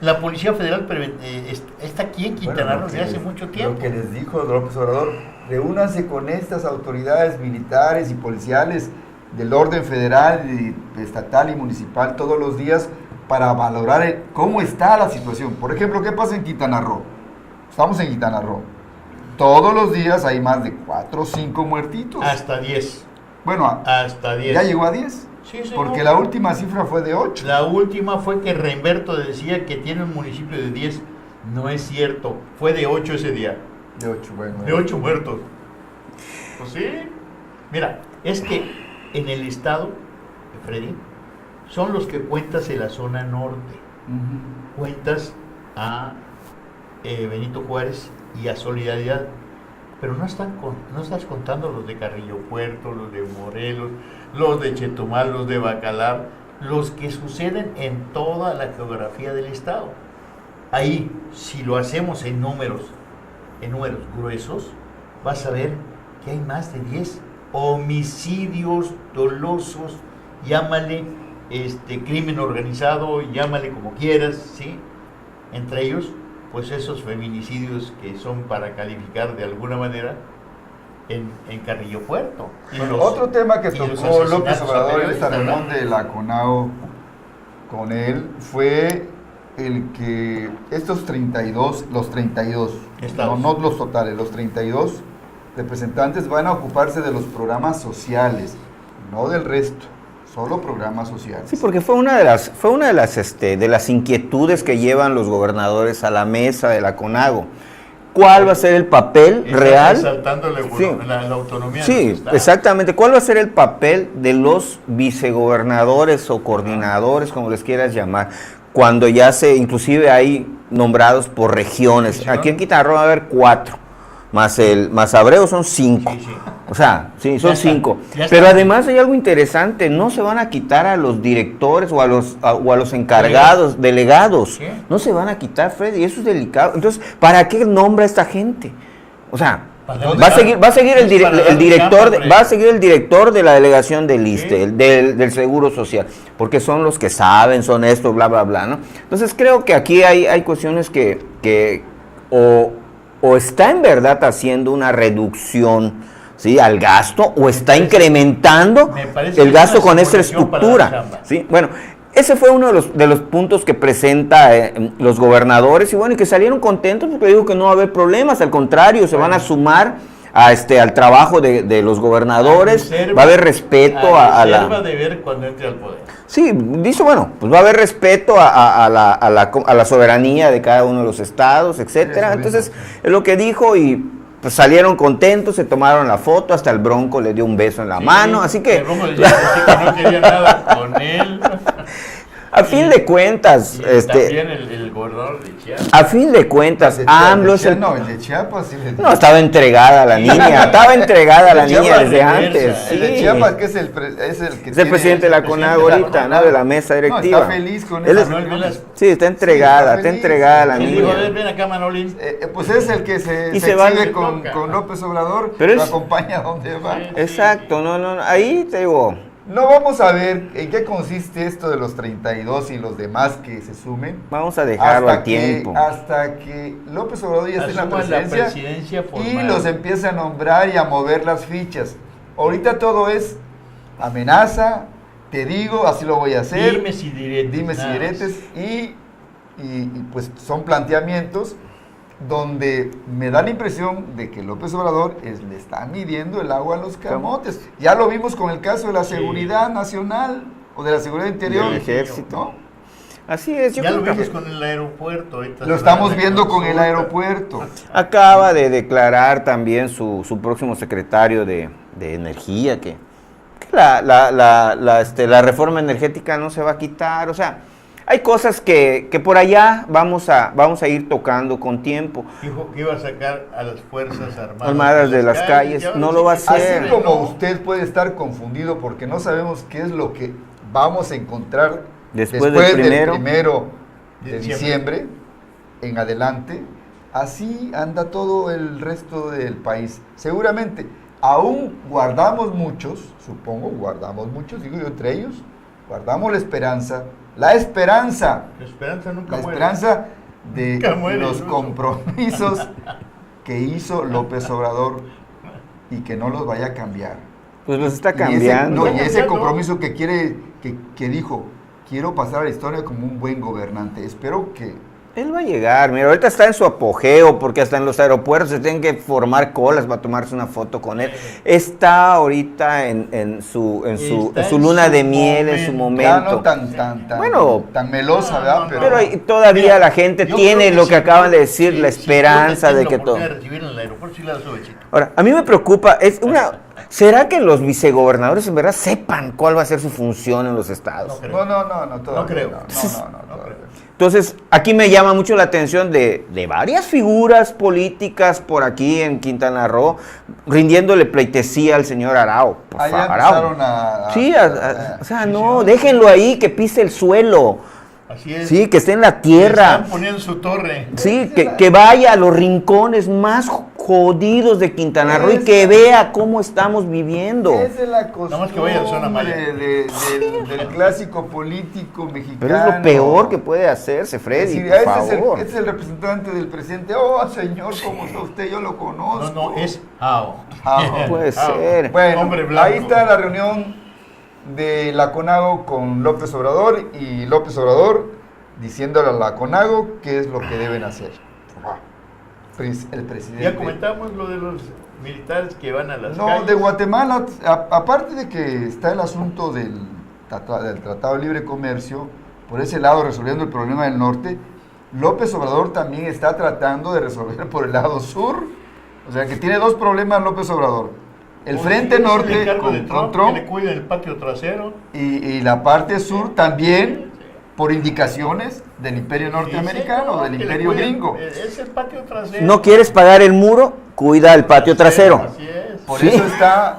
la Policía Federal está aquí en Quintana Roo desde hace mucho tiempo. Lo que les dijo López Obrador, reúnanse con estas autoridades militares y policiales del orden federal, estatal y municipal todos los días para valorar cómo está la situación. Por ejemplo, ¿qué pasa en Quintana Roo? Estamos en Quintana Roo. Todos los días hay más de 4 o 5 muertitos. Hasta 10. Bueno, Hasta 10. ya llegó a 10. Sí, señor. Porque la última cifra fue de 8. La última fue que Reimberto decía que tiene un municipio de 10. No es cierto. Fue de 8 ese día. De 8, bueno. De 8 muertos. Pues sí. Mira, es que en el estado, Freddy, son los que cuentas en la zona norte. Ujú. Cuentas a Benito Juárez y a Solidaridad. Pero no estás contando los de Carrillo Puerto, los de Morelos, los de Chetumal, los de Bacalar, los que suceden en toda la geografía del estado. Ahí, si lo hacemos en números gruesos, vas a ver que hay más de 10 homicidios dolosos llámale crimen organizado, llámale como quieras, ¿sí? Entre ellos, pues esos feminicidios que son para calificar de alguna manera en Carrillo Puerto. Bueno, otro tema que tocó López Obrador en esta reunión de la CONAO con él fue el que estos 32, los 32, no los totales, los 32 representantes van a ocuparse de los programas sociales, no del resto, solo programas sociales. Sí, porque fue una de las inquietudes que llevan los gobernadores a la mesa de la CONAGO. ¿Cuál va a ser el papel real? Resaltándole la autonomía. Sí, exactamente. ¿Cuál va a ser el papel de los vicegobernadores o coordinadores, como les quieras llamar, cuando ya inclusive hay nombrados por regiones? Aquí en Quintana Roo va a haber 4, más Abreu son 5. Sí. O sea, sí, son 5. Pero además hay algo interesante, no se van a quitar a los directores o a los encargados, delegados. ¿Qué? No se van a quitar, Freddy, eso es delicado. Entonces, ¿para qué nombra esta gente? O sea, va a seguir el director de la delegación del ISSSTE, del Seguro Social, porque son los que saben, son esto, bla, bla, bla, ¿no? Entonces, creo que aquí hay cuestiones que o está en verdad haciendo una reducción, ¿sí?, al gasto, o está incrementando el gasto con esta estructura, ¿sí? Bueno, ese fue uno de los puntos que presenta los gobernadores, y bueno, y que salieron contentos porque dijo que no va a haber problemas, al contrario, se van a sumar al trabajo de los gobernadores, va a haber respeto a la... de ver cuando entre al poder. Sí, dice, bueno, pues va a haber respeto a la soberanía de cada uno de los estados, etcétera. Entonces, es lo que dijo, y pues salieron contentos, se tomaron la foto, hasta el Bronco le dio un beso en la mano, así que... El Bronco le dijo que no quería nada con él. A fin de cuentas, también el gobernador de Chiapas. A fin de cuentas, AMLO es No, el de Chiapas sí le... No, estaba entregada la niña, desde antes. Sí. El de Chiapas, que es el presidente de la CONAGO ahorita, ¿no? De la mesa directiva. No, está feliz con eso. Sí, está entregada, la niña. Dijo, ven acá, Manolín. Pues es el que se exhibe con López Obrador, lo acompaña donde va. Exacto, no, ahí te digo... No vamos a ver en qué consiste esto de los 32 y los demás que se sumen. Vamos a dejarlo al tiempo. Hasta que López Obrador ya esté en la presidencia y formal. los empiece a nombrar y a mover las fichas. Ahorita todo es amenaza, te digo, así lo voy a hacer. Dimes y diretes. Y pues son planteamientos donde me da la impresión de que López Obrador le está midiendo el agua a los camotes. Ya lo vimos con el caso de la seguridad nacional o de la seguridad interior. Del ejército. ¿No? Así es. Ya lo vimos con el aeropuerto. Lo estamos viendo con el aeropuerto. Acaba de declarar también su próximo secretario de Energía que la reforma energética no se va a quitar. O sea, hay cosas que por allá vamos a ir tocando con tiempo. Dijo que iba a sacar a las Fuerzas Armadas de las calles, no lo va a hacer. Así como usted puede estar confundido porque no sabemos qué es lo que vamos a encontrar después del primero de diciembre en adelante, así anda todo el resto del país. Seguramente, aún guardamos muchos, digo yo entre ellos, guardamos la esperanza nunca muere. Esperanza de los compromisos que hizo López Obrador y que no los vaya a cambiar. Pues los está cambiando. Y ese compromiso que quiere, que dijo, quiero pasar a la historia como un buen gobernante. Espero que... Él va a llegar, mira, ahorita está en su apogeo, porque hasta en los aeropuertos se tienen que formar colas para tomarse una foto con él. Está ahorita en su luna de miel, en su momento. Ya no tan melosa, ¿verdad? Pero todavía la gente tiene lo que acaban de decir, la esperanza de que todo. Ahora, a mí me preocupa, ¿será que los vicegobernadores en verdad sepan cuál va a ser su función en los estados? No creo. Entonces, aquí me llama mucho la atención de varias figuras políticas por aquí en Quintana Roo, rindiéndole pleitesía al señor Arao. Allá empezaron Sí, o sea, no, déjenlo ahí, que pise el suelo. Así es. Sí, que esté en la tierra. Están poniendo su torre. Sí, que vaya a los rincones más jodidos de Quintana Roo y que vea cómo estamos viviendo. Esa es la Nada más que vaya a zona maya. costumbre del clásico político mexicano. Pero es lo peor que puede hacerse, Freddy, Sí, por favor. este es el representante del presidente. Oh, señor, ¿cómo está usted? Yo lo conozco. No, es Ao. Ah, puede ser. Bueno, Hombre blanco. ahí está la reunión de la CONAGO con López Obrador y López Obrador diciéndole a la CONAGO qué es lo que deben hacer. El presidente. Ya comentamos lo de los militares que van a las No, calles. de Guatemala, aparte de que está el asunto del Tratado de Libre Comercio, por ese lado resolviendo el problema del norte, López Obrador también está tratando de resolver por el lado sur. O sea que tiene dos problemas López Obrador. El O frente si es el norte encargo de con que Trump le cuiden el patio trasero. y la parte sur también por indicaciones del imperio norteamericano, Sí, del que le imperio cuiden. gringo. Es el patio trasero. ¿No quieres pagar el muro? Cuida el patio trasero. Así es. Por Sí. eso está,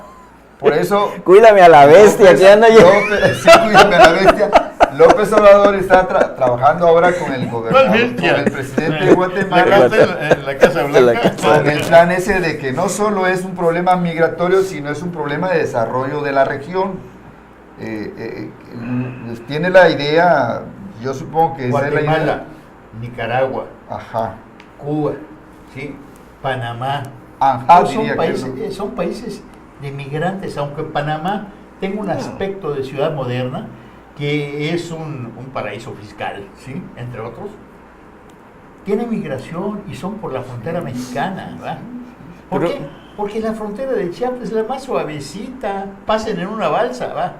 por eso... Cuídame a la bestia que anda yo. Sí, cuídame a la bestia. López Obrador está trabajando ahora con el gobernador, ¿Cuál con bestia? el presidente de La Guatemala, casa en la Casa Blanca. con el plan ese de que no solo es un problema migratorio, sino es un problema de desarrollo de la región. Tiene la idea, yo supongo que esa es la Guatemala, idea. Nicaragua, Ajá. Cuba, ¿sí? Panamá. Ajá, Todos diría que son países de migrantes, aunque Panamá tenga un aspecto de ciudad moderna que es un paraíso fiscal, ¿sí? Entre otros. Tiene migración y son por la frontera mexicana, ¿verdad? ¿Por Pero- qué? Porque la frontera de Chiapas es la más suavecita. Pasen en una balsa, ¿va?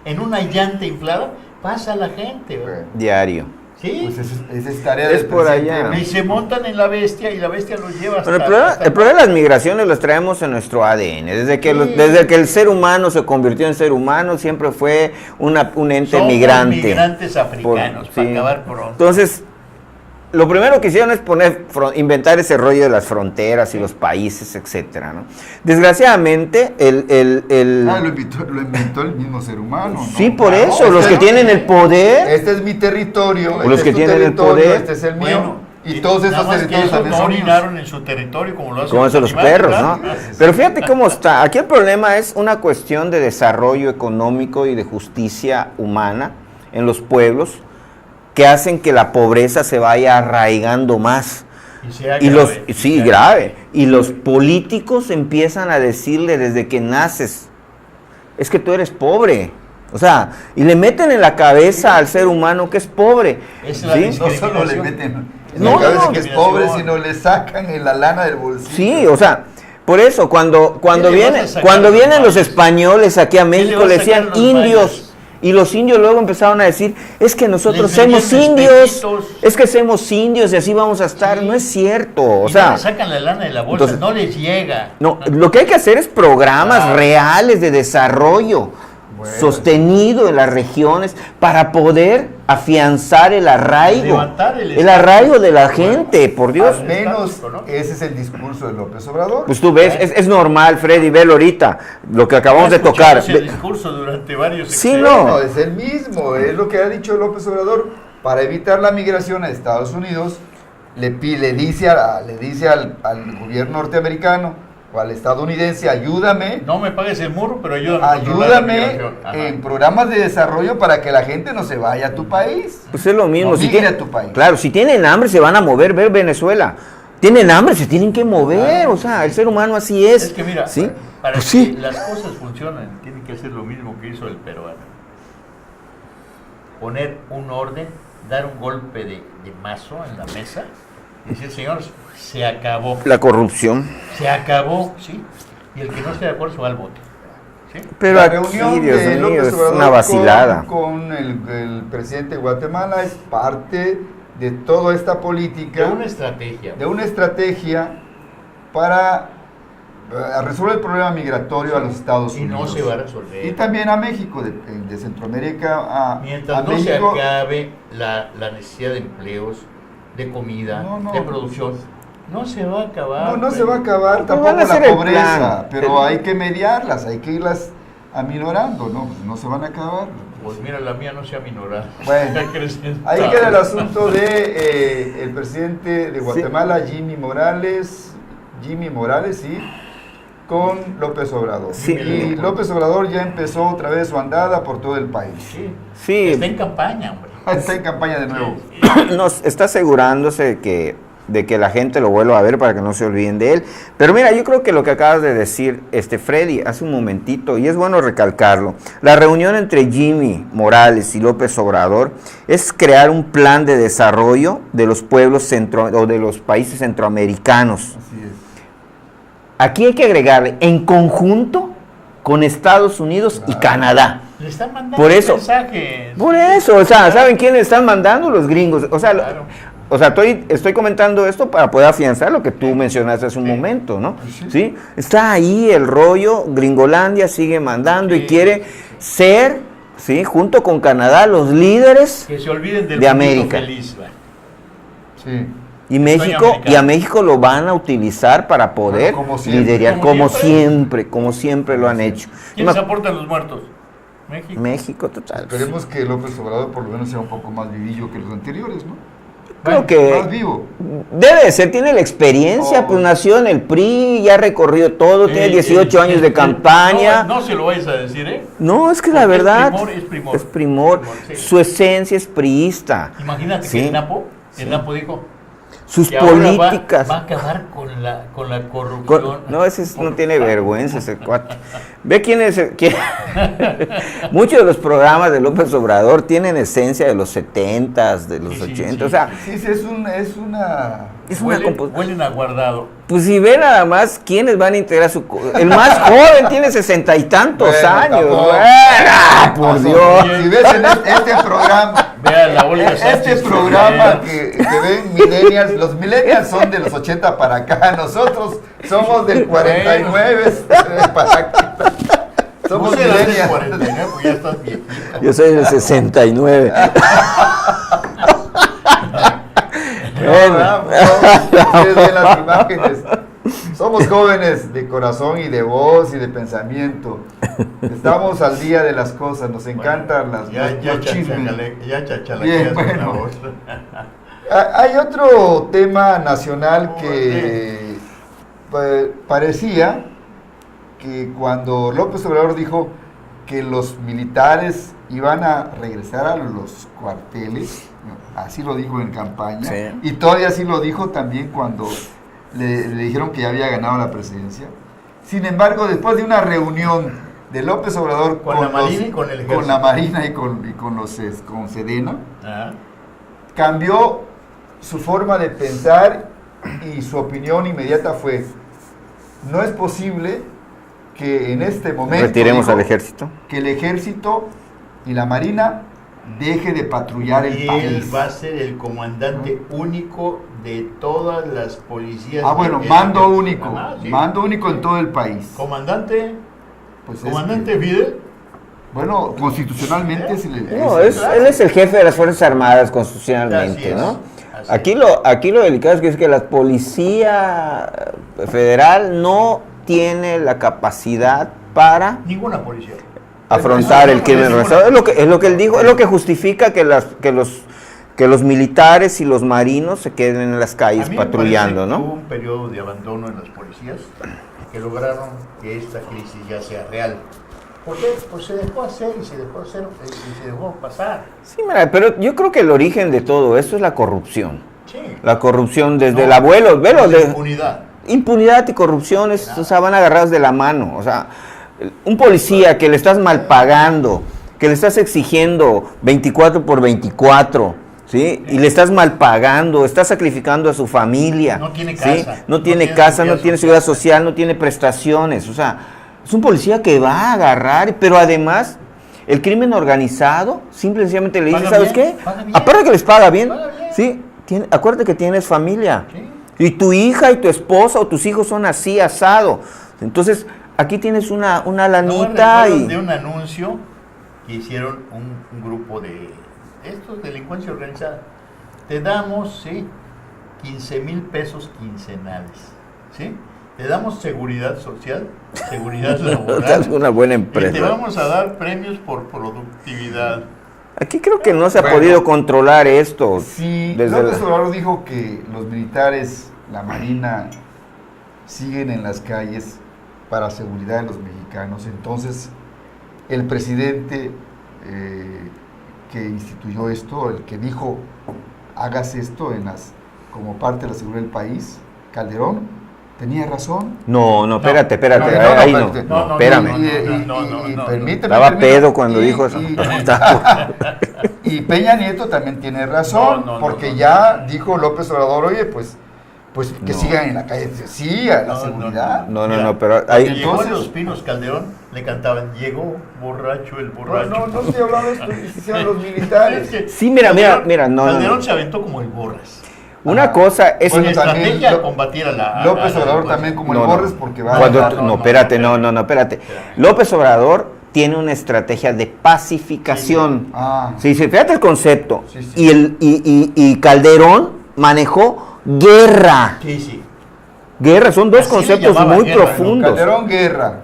En una llanta inflada, pasa la gente, ¿va? Bueno, Diario. ¿Sí? pues esa es tarea Es del por presidente. allá. Y se montan en la bestia y la bestia los lleva hasta... Bueno, el problema de las migraciones los traemos en nuestro ADN. Desde que, Sí. desde que el ser humano se convirtió en ser humano, siempre fue un ente Somos migrante. migrantes africanos, Por- para sí. acabar pronto. Entonces, lo primero que hicieron es inventar ese rollo de las fronteras y los países, etcétera, ¿no? Desgraciadamente, Lo inventó el mismo ser humano, ¿no? sí, por Claro, eso, los que tienen el poder, Este es mi territorio, Los este que es tu tienen el territorio, poder. este es el mío. Bueno, Y todos nada esos más que territorios esos también no son míos. orinaron en su territorio como lo hacen como hacen los animales, perros, ¿no? ¿verdad? Pero fíjate cómo está. Aquí el problema es una cuestión de desarrollo económico y de justicia humana en los pueblos que hacen que la pobreza se vaya arraigando más. Y sea Y grave. sí, grave. Y los políticos empiezan a decirle desde que naces, es que tú eres pobre. O sea, y le meten en la cabeza al ser humano que es pobre. Es la ¿sí? No solo le meten en No, la cabeza no, que es pobre, discriminación. sino le sacan en la lana del bolsillo. Sí, o sea, por eso cuando ¿Qué le vas a vienen sacar cuando a los vienen los mayas? españoles aquí a le México vas le a sacar decían a los indios mayas? y los indios luego empezaron a decir, es que nosotros Les vendían somos indios, espejitos. es que somos indios y así vamos a estar. Sí. No es cierto, o Y no sea, le sacan la lana de la bolsa, entonces- no les llega. no, lo que hay que hacer es programas Claro. reales de desarrollo Bueno. sostenido en las regiones para poder afianzar el arraigo, Levantar el el estatus. arraigo de la gente, por Dios. Al menos Estatus, ¿no? ese es el discurso de López Obrador. Pues tú ves, es normal, Freddy, velo ahorita, lo que acabamos de tocar. Ese discurso durante varios Sí, sexenios. no. No, es el mismo, es lo que ha dicho López Obrador. Para evitar la migración a Estados Unidos, le dice al gobierno norteamericano o al estadounidense, ayúdame, No me pagues el muro, pero ayúdame a controlar la ayúdame migración. Ajá. en programas de desarrollo para que la gente no se vaya a tu país. Pues es lo mismo. No, si migre tienen- a tu país. Claro, si tienen hambre se van a mover, ver Venezuela. Tienen hambre, se tienen que mover, o sea, el ser humano así es. Es que mira, ¿sí? para Pues que sí. las cosas funcionen, tienen que hacer lo mismo que hizo el peruano. Poner un orden, dar un golpe de mazo en la mesa y decir, señores, se acabó. La corrupción. Se acabó, ¿sí? Y el que no esté de acuerdo se va al bote. ¿Sí? Pero La aquí, reunión Dios de mío, López es Obrador una vacilada. con el presidente de Guatemala es parte de toda esta política, De una estrategia. de una estrategia para resolver el problema migratorio a los Estados Y Unidos. no se va a resolver. Y también a México, de Centroamérica a Mientras no México. se acabe la necesidad de empleos, de comida, No. de producción, no se va a acabar. No se va a acabar Pues tampoco van a la hacer el pobreza, plan. pero hay que mediarlas, hay que irlas aminorando, ¿no? Pues no se van a acabar. Pues mira, la mía no se ha minorado. Bueno, Está creciendo. ahí queda el asunto de el presidente de Guatemala, Jimmy Morales, sí, con López Obrador. Sí. Y López Obrador ya empezó otra vez su andada por todo el país. Sí. Sí. Está en campaña, hombre. Está en campaña de nuevo. Nos está asegurándose de que la gente lo vuelva a ver para que no se olviden de él. Pero mira, yo creo que lo que acabas de decir, Freddy, hace un momentito, y es bueno recalcarlo, la reunión entre Jimmy Morales y López Obrador es crear un plan de desarrollo de los pueblos o de los países centroamericanos. Así es. Aquí hay que agregarle, en conjunto con Estados Unidos y Canadá. Le están mandando Por eso, mensajes. Por eso, o sea, ¿saben quiénes están mandando? Los gringos. O sea, Claro. estoy comentando esto para poder afianzar lo que tú mencionaste hace un momento, ¿no? Sí. ¿Sí? Está ahí el rollo, Gringolandia sigue mandando y quiere ser, ¿sí? Junto con Canadá, los líderes Que se olviden del de futuro América. feliz, ¿va? Sí. Y a México lo van a utilizar para poder Bueno, como siempre. liderar, como siempre lo han hecho. ¿Quiénes aportan los muertos? México. México, total. Esperemos que López Obrador por lo menos sea un poco más vivillo que los anteriores, ¿no? Creo Más que vivo. debe de ser, tiene la experiencia, pues nació en el PRI, ya ha recorrido todo, tiene 18 años de campaña. No se lo vayas a decir, ¿eh? No, es que la Porque verdad es primor. es primor. Sí. Su esencia es priista. Imagínate Sí. que el Napo dijo Sus que ahora políticas. va a acabar con la corrupción. No, ese no tiene vergüenza, ese cuate. Ve quién es. Muchos de los programas de López Obrador tienen esencia de los 70s, de los Sí, 80s. sí. O sea, Sí, sí, es una... Huelen a guardado. pues si ve nada más quiénes van a integrar el más joven tiene 60 y tantos Bueno, años. tampoco. Por Dios. Si ves en este programa, Vea la Olga Sánchez programa que ven millennials, los millennials son de los 80 para acá, nosotros somos del 49 para acá. Somos Vos eras del millennials. 49, pues ya estás viejito. Yo soy del 69. Ustedes ven las imágenes. Somos jóvenes de corazón y de voz y de pensamiento. Estamos al día de las cosas, nos encantan los chismes. Ya Bien, chachalaqueas con la bueno. voz. Hay otro tema nacional que parecía que cuando López Obrador dijo que los militares iban a regresar a los cuarteles, así lo dijo en campaña, Sí. y todavía así lo dijo también cuando le dijeron que ya había ganado la presidencia. Sin embargo, después de una reunión de López Obrador Con la Marina y con el Ejército. con la Marina y con Sedena, Ah, cambió su forma de pensar y su opinión inmediata fue: no es posible que en este momento Retiremos al ejército. que el ejército y la marina deje de patrullar el y país. él va a ser el comandante único de todas las policías. Bueno, del mando ejército. único, Ajá, sí. mando único en todo el país. Comandante, Pues es comandante que, Fidel. bueno, constitucionalmente No, él es el jefe de las Fuerzas Armadas constitucionalmente, Así es, ¿no? así Aquí lo delicado es que la policía federal no tiene la capacidad para Ninguna policía. afrontar el crimen es organizado. Es lo que él dijo, es lo que justifica que los militares y los marinos se queden en las A calles mí me patrullando, parece que ¿no? hubo un periodo de abandono en las policías que lograron que esta crisis ya sea real. ¿Por qué? Pues se dejó hacer y se dejó hacer y se dejó pasar. Sí, mira, pero yo creo que el origen de todo esto es la corrupción. Sí. La corrupción desde No, el abuelo, velo, es impunidad. impunidad y corrupción, o sea, van agarrados de la mano. O sea, un policía que le estás mal pagando, que le estás exigiendo 24 por 24, ¿sí? Y le estás mal pagando, estás sacrificando a su familia. No tiene ¿sí? casa. No tiene casa, no tiene seguridad social, no tiene prestaciones. O sea, es un policía que va a agarrar, pero además el crimen organizado simplemente le dice, Paga ¿sabes bien, qué? paga bien. Aparte que les paga bien, Paga bien. ¿sí? Acuérdate que tienes familia. Sí. Y tu hija y tu esposa o tus hijos son así, asado. Entonces, aquí tienes una lanita No, y... de un anuncio que hicieron un grupo de estos, delincuencia organizada. Te damos, ¿sí? 15,000 pesos quincenales, ¿sí? te damos seguridad social, seguridad Es laboral, una buena y te empresa. vamos a dar premios por productividad. Aquí creo que no se ha Bueno. podido controlar esto. Sí, desde López la- Obrador dijo que los militares, la Marina, siguen en las calles para seguridad de los mexicanos. Entonces, el presidente que instituyó esto, el que dijo, hágase esto como parte de la seguridad del país, Calderón, tenía razón. No, espérate, No, ahí no, espérate. no, espérame. Permíteme Estaba terminar. pedo cuando dijo eso. Y Peña Nieto también tiene razón, porque ya dijo López Obrador, oye, pues que No. sigan en la calle, sí, a la No, seguridad. No, pero Cuando ahí... llegó Entonces- a Los Pinos Calderón, le cantaban, llegó borracho el borracho. No estoy hablando de esto, hicieron los militares. Es que Sí, mira, no. Calderón se aventó como el Borras. Una Ajá. cosa es... Bueno, Sin también estrategia Lo- a combatir a la... López a la Obrador delincuencia. también como No, el no. Borres, porque va Cuando a... espérate. López Obrador tiene una estrategia de pacificación. Ah, Sí, fíjate el concepto. Sí. Y Calderón manejó guerra. Sí. Guerra, son dos Así le conceptos llamaban muy guerra, ¿no? profundos. Calderón, guerra.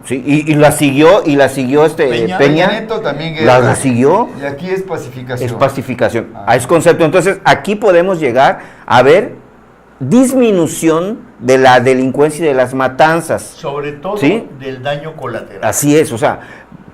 Sí, y la siguió Peña. Peña Nieto también guerra. la siguió. Y aquí es pacificación. Es pacificación. Ah. Es concepto. Entonces, aquí podemos llegar a ver disminución de la delincuencia y de las matanzas. Sobre todo ¿Sí? del daño colateral. Así es, o sea,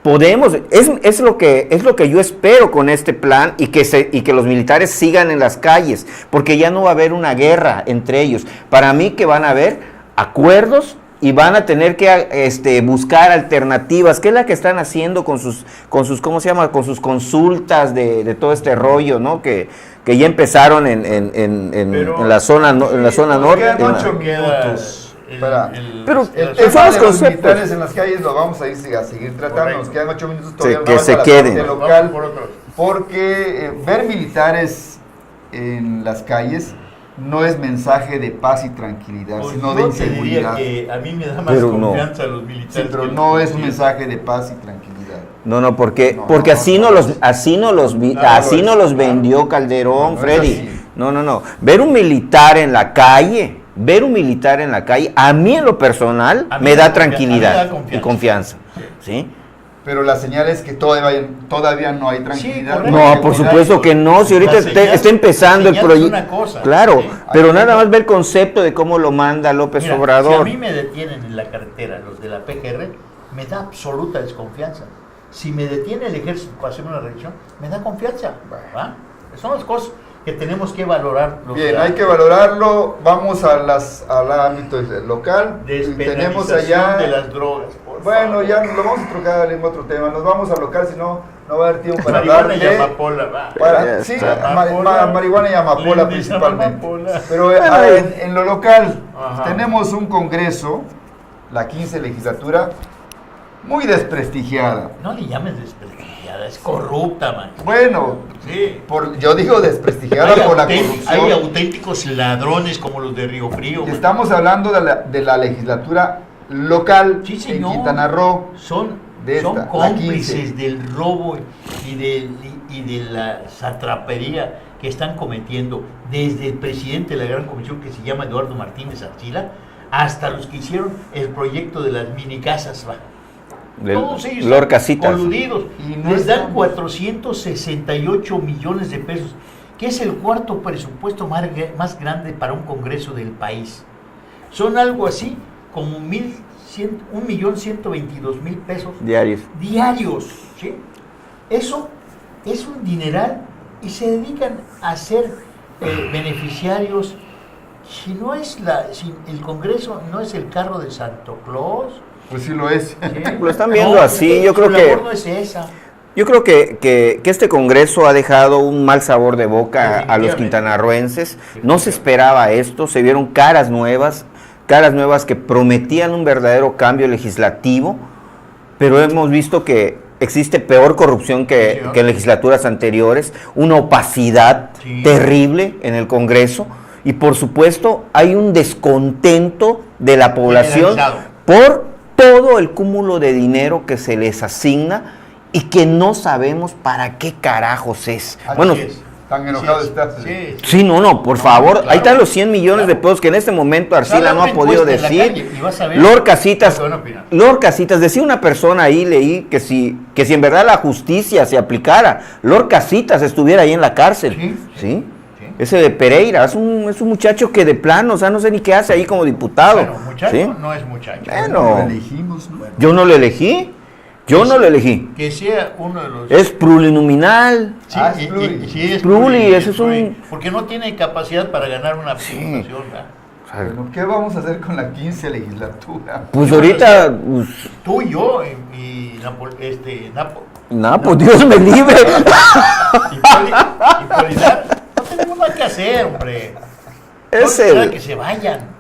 podemos, es lo que yo espero con este plan y que los militares sigan en las calles, porque ya no va a haber una guerra entre ellos. Para mí que van a haber acuerdos y van a tener que buscar alternativas, que es la que están haciendo con sus ¿cómo se llama? Con sus consultas de todo este rollo, ¿no? Que ya empezaron en la zona norte. quedan en la- 8 minutos. Espera. Pero El Esos tema son los de los conceptos. militares en las calles lo vamos a seguir tratando. Correcto. Nos quedan 8 minutos todavía. Sí, nada que más se a la queden. parte Vamos local, por otros. porque ver militares en las calles no es mensaje de paz y tranquilidad, Pues sino yo de te diría inseguridad. que a mí me da más Pero no. confianza los militares. Sí, pero que no los es un policías. mensaje de paz y tranquilidad. No, porque No, así no, no los vendió Calderón, No, es Freddy. así. No. Ver un militar en la calle, a mí en lo personal A mí me me da da tranquilidad confianza. y confianza. ¿Sí? Pero la señal es que todavía no hay tranquilidad. correcto. No, por supuesto que no, si ahorita La señal- está empezando la el señal es proyecto. una cosa, Claro, ¿sí? pero Aquí nada no. más ver el concepto de cómo lo manda López Mira, Obrador. Si a mí me detienen en la carretera los de la PGR, me da absoluta desconfianza. Si me detiene el ejército para hacer una revisión, me da confianza. ¿Va? Son las cosas que tenemos que valorar. Bien, hay que valorarlo. Vamos al ámbito local. Despenalización Tenemos allá. de las drogas. Por Bueno, favor. ya lo vamos a trocar en otro tema. Nos vamos al local, si no, no va a haber tiempo para Marihuana hablar y de. amapola, va. Sí, Amapola, marihuana y amapola Lindes, principalmente. amapola. Pero en lo local, Ajá. tenemos un congreso, la 15 legislatura, muy desprestigiada. No le llames desprestigiada, es corrupta, man. Bueno, Sí. yo digo desprestigiada por la Hay corrupción. auténticos ladrones como los de Río Frío. Y man. estamos hablando de la legislatura local Sí, en señor. Quintana Roo. Son de son esta, la cómplices 15. del robo y de la satrapería que están cometiendo desde el presidente de la Gran Comisión, que se llama Eduardo Martínez Archila, hasta los que hicieron el proyecto de las mini casas. Va. Todos ellos Lord están Casitas. coludidos. Y no Les dan estamos- 468 millones de pesos, que es el cuarto presupuesto más grande para un congreso del país. Son algo así como 1.122.000 pesos Diarios. diarios. ¿Sí? Eso es un dineral y se dedican a ser beneficiarios. Si el Congreso no es el carro de Santo Claus. Pues sí lo es. ¿sí? Lo están viendo No, así, yo su creo que- labor no es esa. Yo creo que este Congreso ha dejado un mal sabor de boca a los Definitivamente. quintanarroenses. No se esperaba esto, se vieron caras nuevas que prometían un verdadero cambio legislativo, pero hemos visto que existe peor corrupción que en legislaturas anteriores, una opacidad Sí. terrible en el Congreso, y por supuesto hay un descontento de la población Generalizado. por todo el cúmulo de dinero que se les asigna y que no sabemos para qué carajos es. Así Bueno, es. Tan enojado Sí, estás. sí. Sí, no, por favor. claro, Ahí están los 100 millones de claro. pesos que en este momento Arcila no ha podido decir. Lord Lord Casitas, decía una persona ahí, leí, que si en verdad la justicia se aplicara, Lord Casitas estuviera ahí en la cárcel. Sí. ¿Sí? Ese de Pereira, es un muchacho que de plano, o sea, no sé ni qué hace ahí como diputado. Bueno, muchacho ¿sí? no es muchacho. Bueno. Lo elegimos, ¿no? Yo no lo elegí. Yo no lo elegí. Que sea uno de los... Es plurinominal. Sí, es y- pluri. sí, es Pluri, pluri, ese es un- pluri, porque no tiene capacidad para ganar una Sí. diputación, ¿verdad? Bueno, ¿qué vamos a hacer con la 15 legislatura? Pues ahorita, pues, Tú y yo y pues Dios me libre. y Polinar, no tenemos nada que hacer, hombre. Es No, el- que se vayan.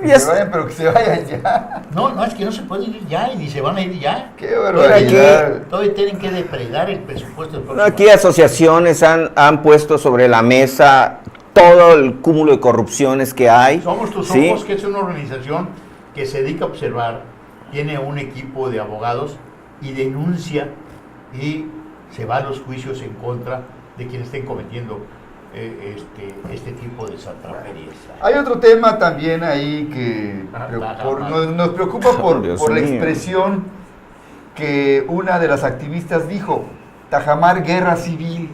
Que se vayan, pero que se vayan ya. No, es que no se pueden ir ya y ni se van a ir ya. ¡Qué barbaridad! Todavía tienen que depredar el presupuesto del No, próximo aquí año. asociaciones han puesto sobre la mesa todo el cúmulo de corrupciones que hay. Somos tus ¿sí? ojos, que es una organización que se dedica a observar, tiene un equipo de abogados y denuncia y se va a los juicios en contra de quienes estén cometiendo este tipo de satraperías. Hay otro tema también ahí que nos preocupa Dios por la mío. expresión que una de las activistas dijo, Tajamar, guerra civil.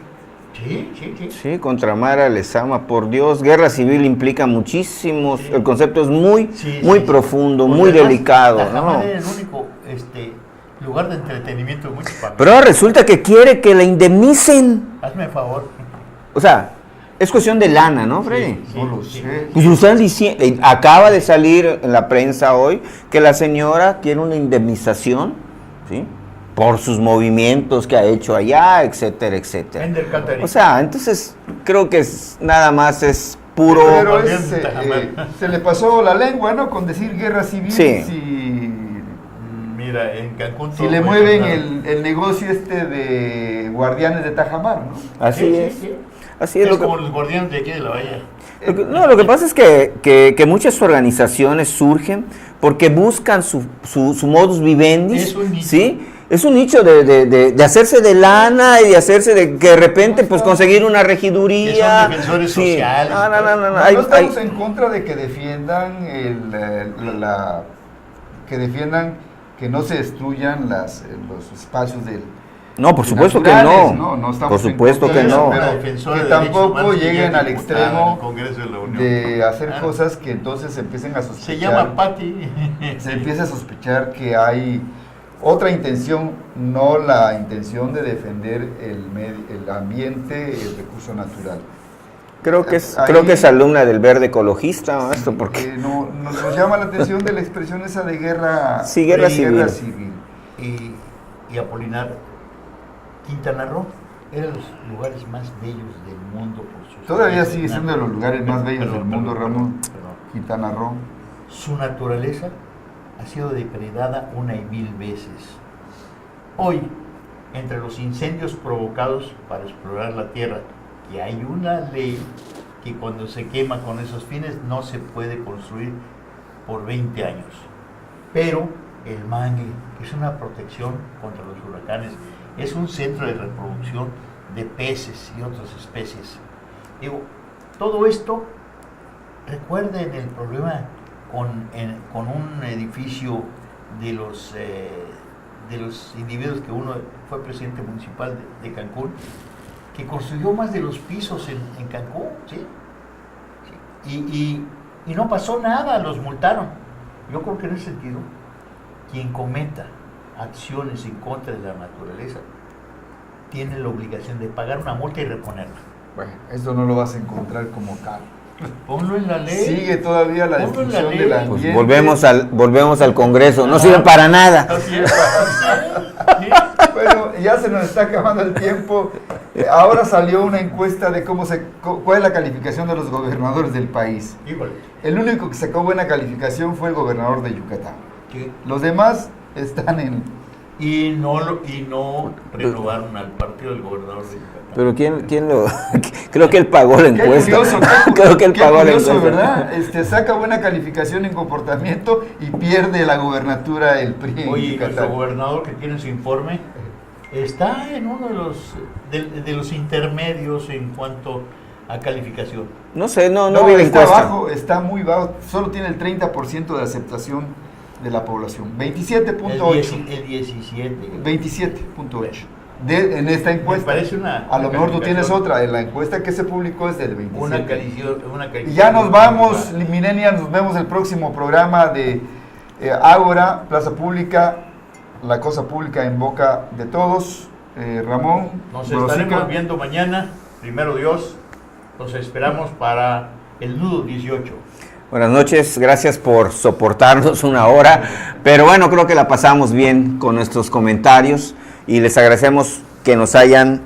Sí. Sí, contra Mara Lezama, por Dios, guerra civil implica muchísimos, Sí. el concepto es muy Sí, profundo, Porque muy además, delicado, Tajamar ¿no? era el único lugar de entretenimiento de muchos familias. Pero ahora resulta que quiere que la indemnicen. Hazme el favor. O sea, es cuestión de lana, ¿no, Freddy? Sí, No lo sí. sé. Pues lo están diciendo, acaba de salir en la prensa hoy que la señora quiere una indemnización, ¿sí? Por sus movimientos que ha hecho allá, etcétera, etcétera. Ender Catering. O sea, entonces creo que nada más es puro... Pero Guardián de se Tajamar. le pasó la lengua, ¿no? Con decir guerra civil. Sí. Mira, en Cancún... Si todo le fue mueven controlado. el negocio de guardianes de Tajamar, ¿no? Así Sí, es. sí. Así es Es lo que... como los guardianes de aquí de la bahía. No, lo que pasa es que muchas organizaciones surgen porque buscan su modus vivendi, Es un nicho. ¿sí? Es un nicho de hacerse de lana y de hacerse de que de repente pues conseguir una regiduría. Que son defensores sí. sociales. No. No, hay- no estamos hay- en contra de que defiendan que defiendan que no se destruyan los espacios del No, por supuesto que naturales, no. No estamos Por supuesto en contra que de eso, no. Una pero defensora que de derechos tampoco humanos que lleguen ya al diputada en extremo el Congreso de la Unión. de hacer Ah. cosas que entonces se empiecen a sospechar. Se llama Patti. Se empieza a sospechar que hay otra intención, no la intención de defender el ambiente, el recurso natural. Creo que Ahí- es alumna del Verde Ecologista, ¿no? Esto porque... Nos llama la atención de la expresión esa de guerra, Sí, guerra civil. civil. y Apolinar, Quintana Roo era los lugares más bellos del mundo por sus... Todavía sigue siendo de los lugares más bellos Perdón, del mundo, perdón, Ramón. perdón. Quintana Roo. Su naturaleza ha sido depredada 1,000 veces. Hoy, entre los incendios provocados para explorar la tierra, que hay una ley que cuando se quema con esos fines no se puede construir por 20 años. Pero el mangle, que es una protección contra los huracanes, es un centro de reproducción de peces y otras especies. Digo, todo esto, recuerden el problema con un edificio de los individuos que uno fue presidente municipal de Cancún, que construyó más de los pisos en Cancún, ¿sí? Sí. Y no pasó nada, los multaron. Yo creo que en ese sentido, quien cometa acciones en contra de la naturaleza tiene la obligación de pagar una multa y reponerla. Bueno, eso no lo vas a encontrar como tal. Ponlo en la ley. Sigue todavía la Ponlo en la destrucción ley. del Pues ambiente. Volvemos al Congreso, no sirve para nada. Así es. Sí. Bueno, ya se nos está acabando el tiempo. Ahora salió una encuesta de cuál es la calificación de los gobernadores del país. Híjole. El único que sacó buena calificación fue el gobernador de Yucatán. Sí. Los demás están en... Y no renovaron al partido del gobernador de Yucatán. Pero ¿quién lo...? Creo que él pagó la Qué encuesta. curioso, Creo que él qué pagó la curioso, encuesta. ¿verdad? Saca buena calificación en comportamiento y pierde la gubernatura el PRI en Oye, nuestro Yucatán. gobernador que tiene su informe, está en uno de los intermedios en cuanto a calificación. No sé, no No, vi la está encuesta. bajo, está muy bajo. Solo tiene el 30% de aceptación de la población. El 27.8. 17. 27.8. En esta encuesta. Me parece A lo mejor tú tienes calificación, otra. En la encuesta que se publicó es del 27. Una calificación. Y ya nos vamos, Millennials. Nos vemos el próximo programa de Ágora, Plaza Pública, la cosa pública en boca de todos. Ramón, Nos Borosica. estaremos viendo mañana, primero Dios. Los esperamos para el nudo 18. Buenas noches, gracias por soportarnos una hora, pero bueno, creo que la pasamos bien con nuestros comentarios y les agradecemos que nos hayan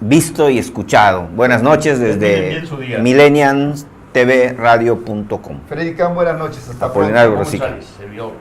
visto y escuchado. Buenas noches desde bien su día. millennialstvradio.com. Freddy Can, buenas noches. Hasta pronto. Apolinar Borosica. González, servidor.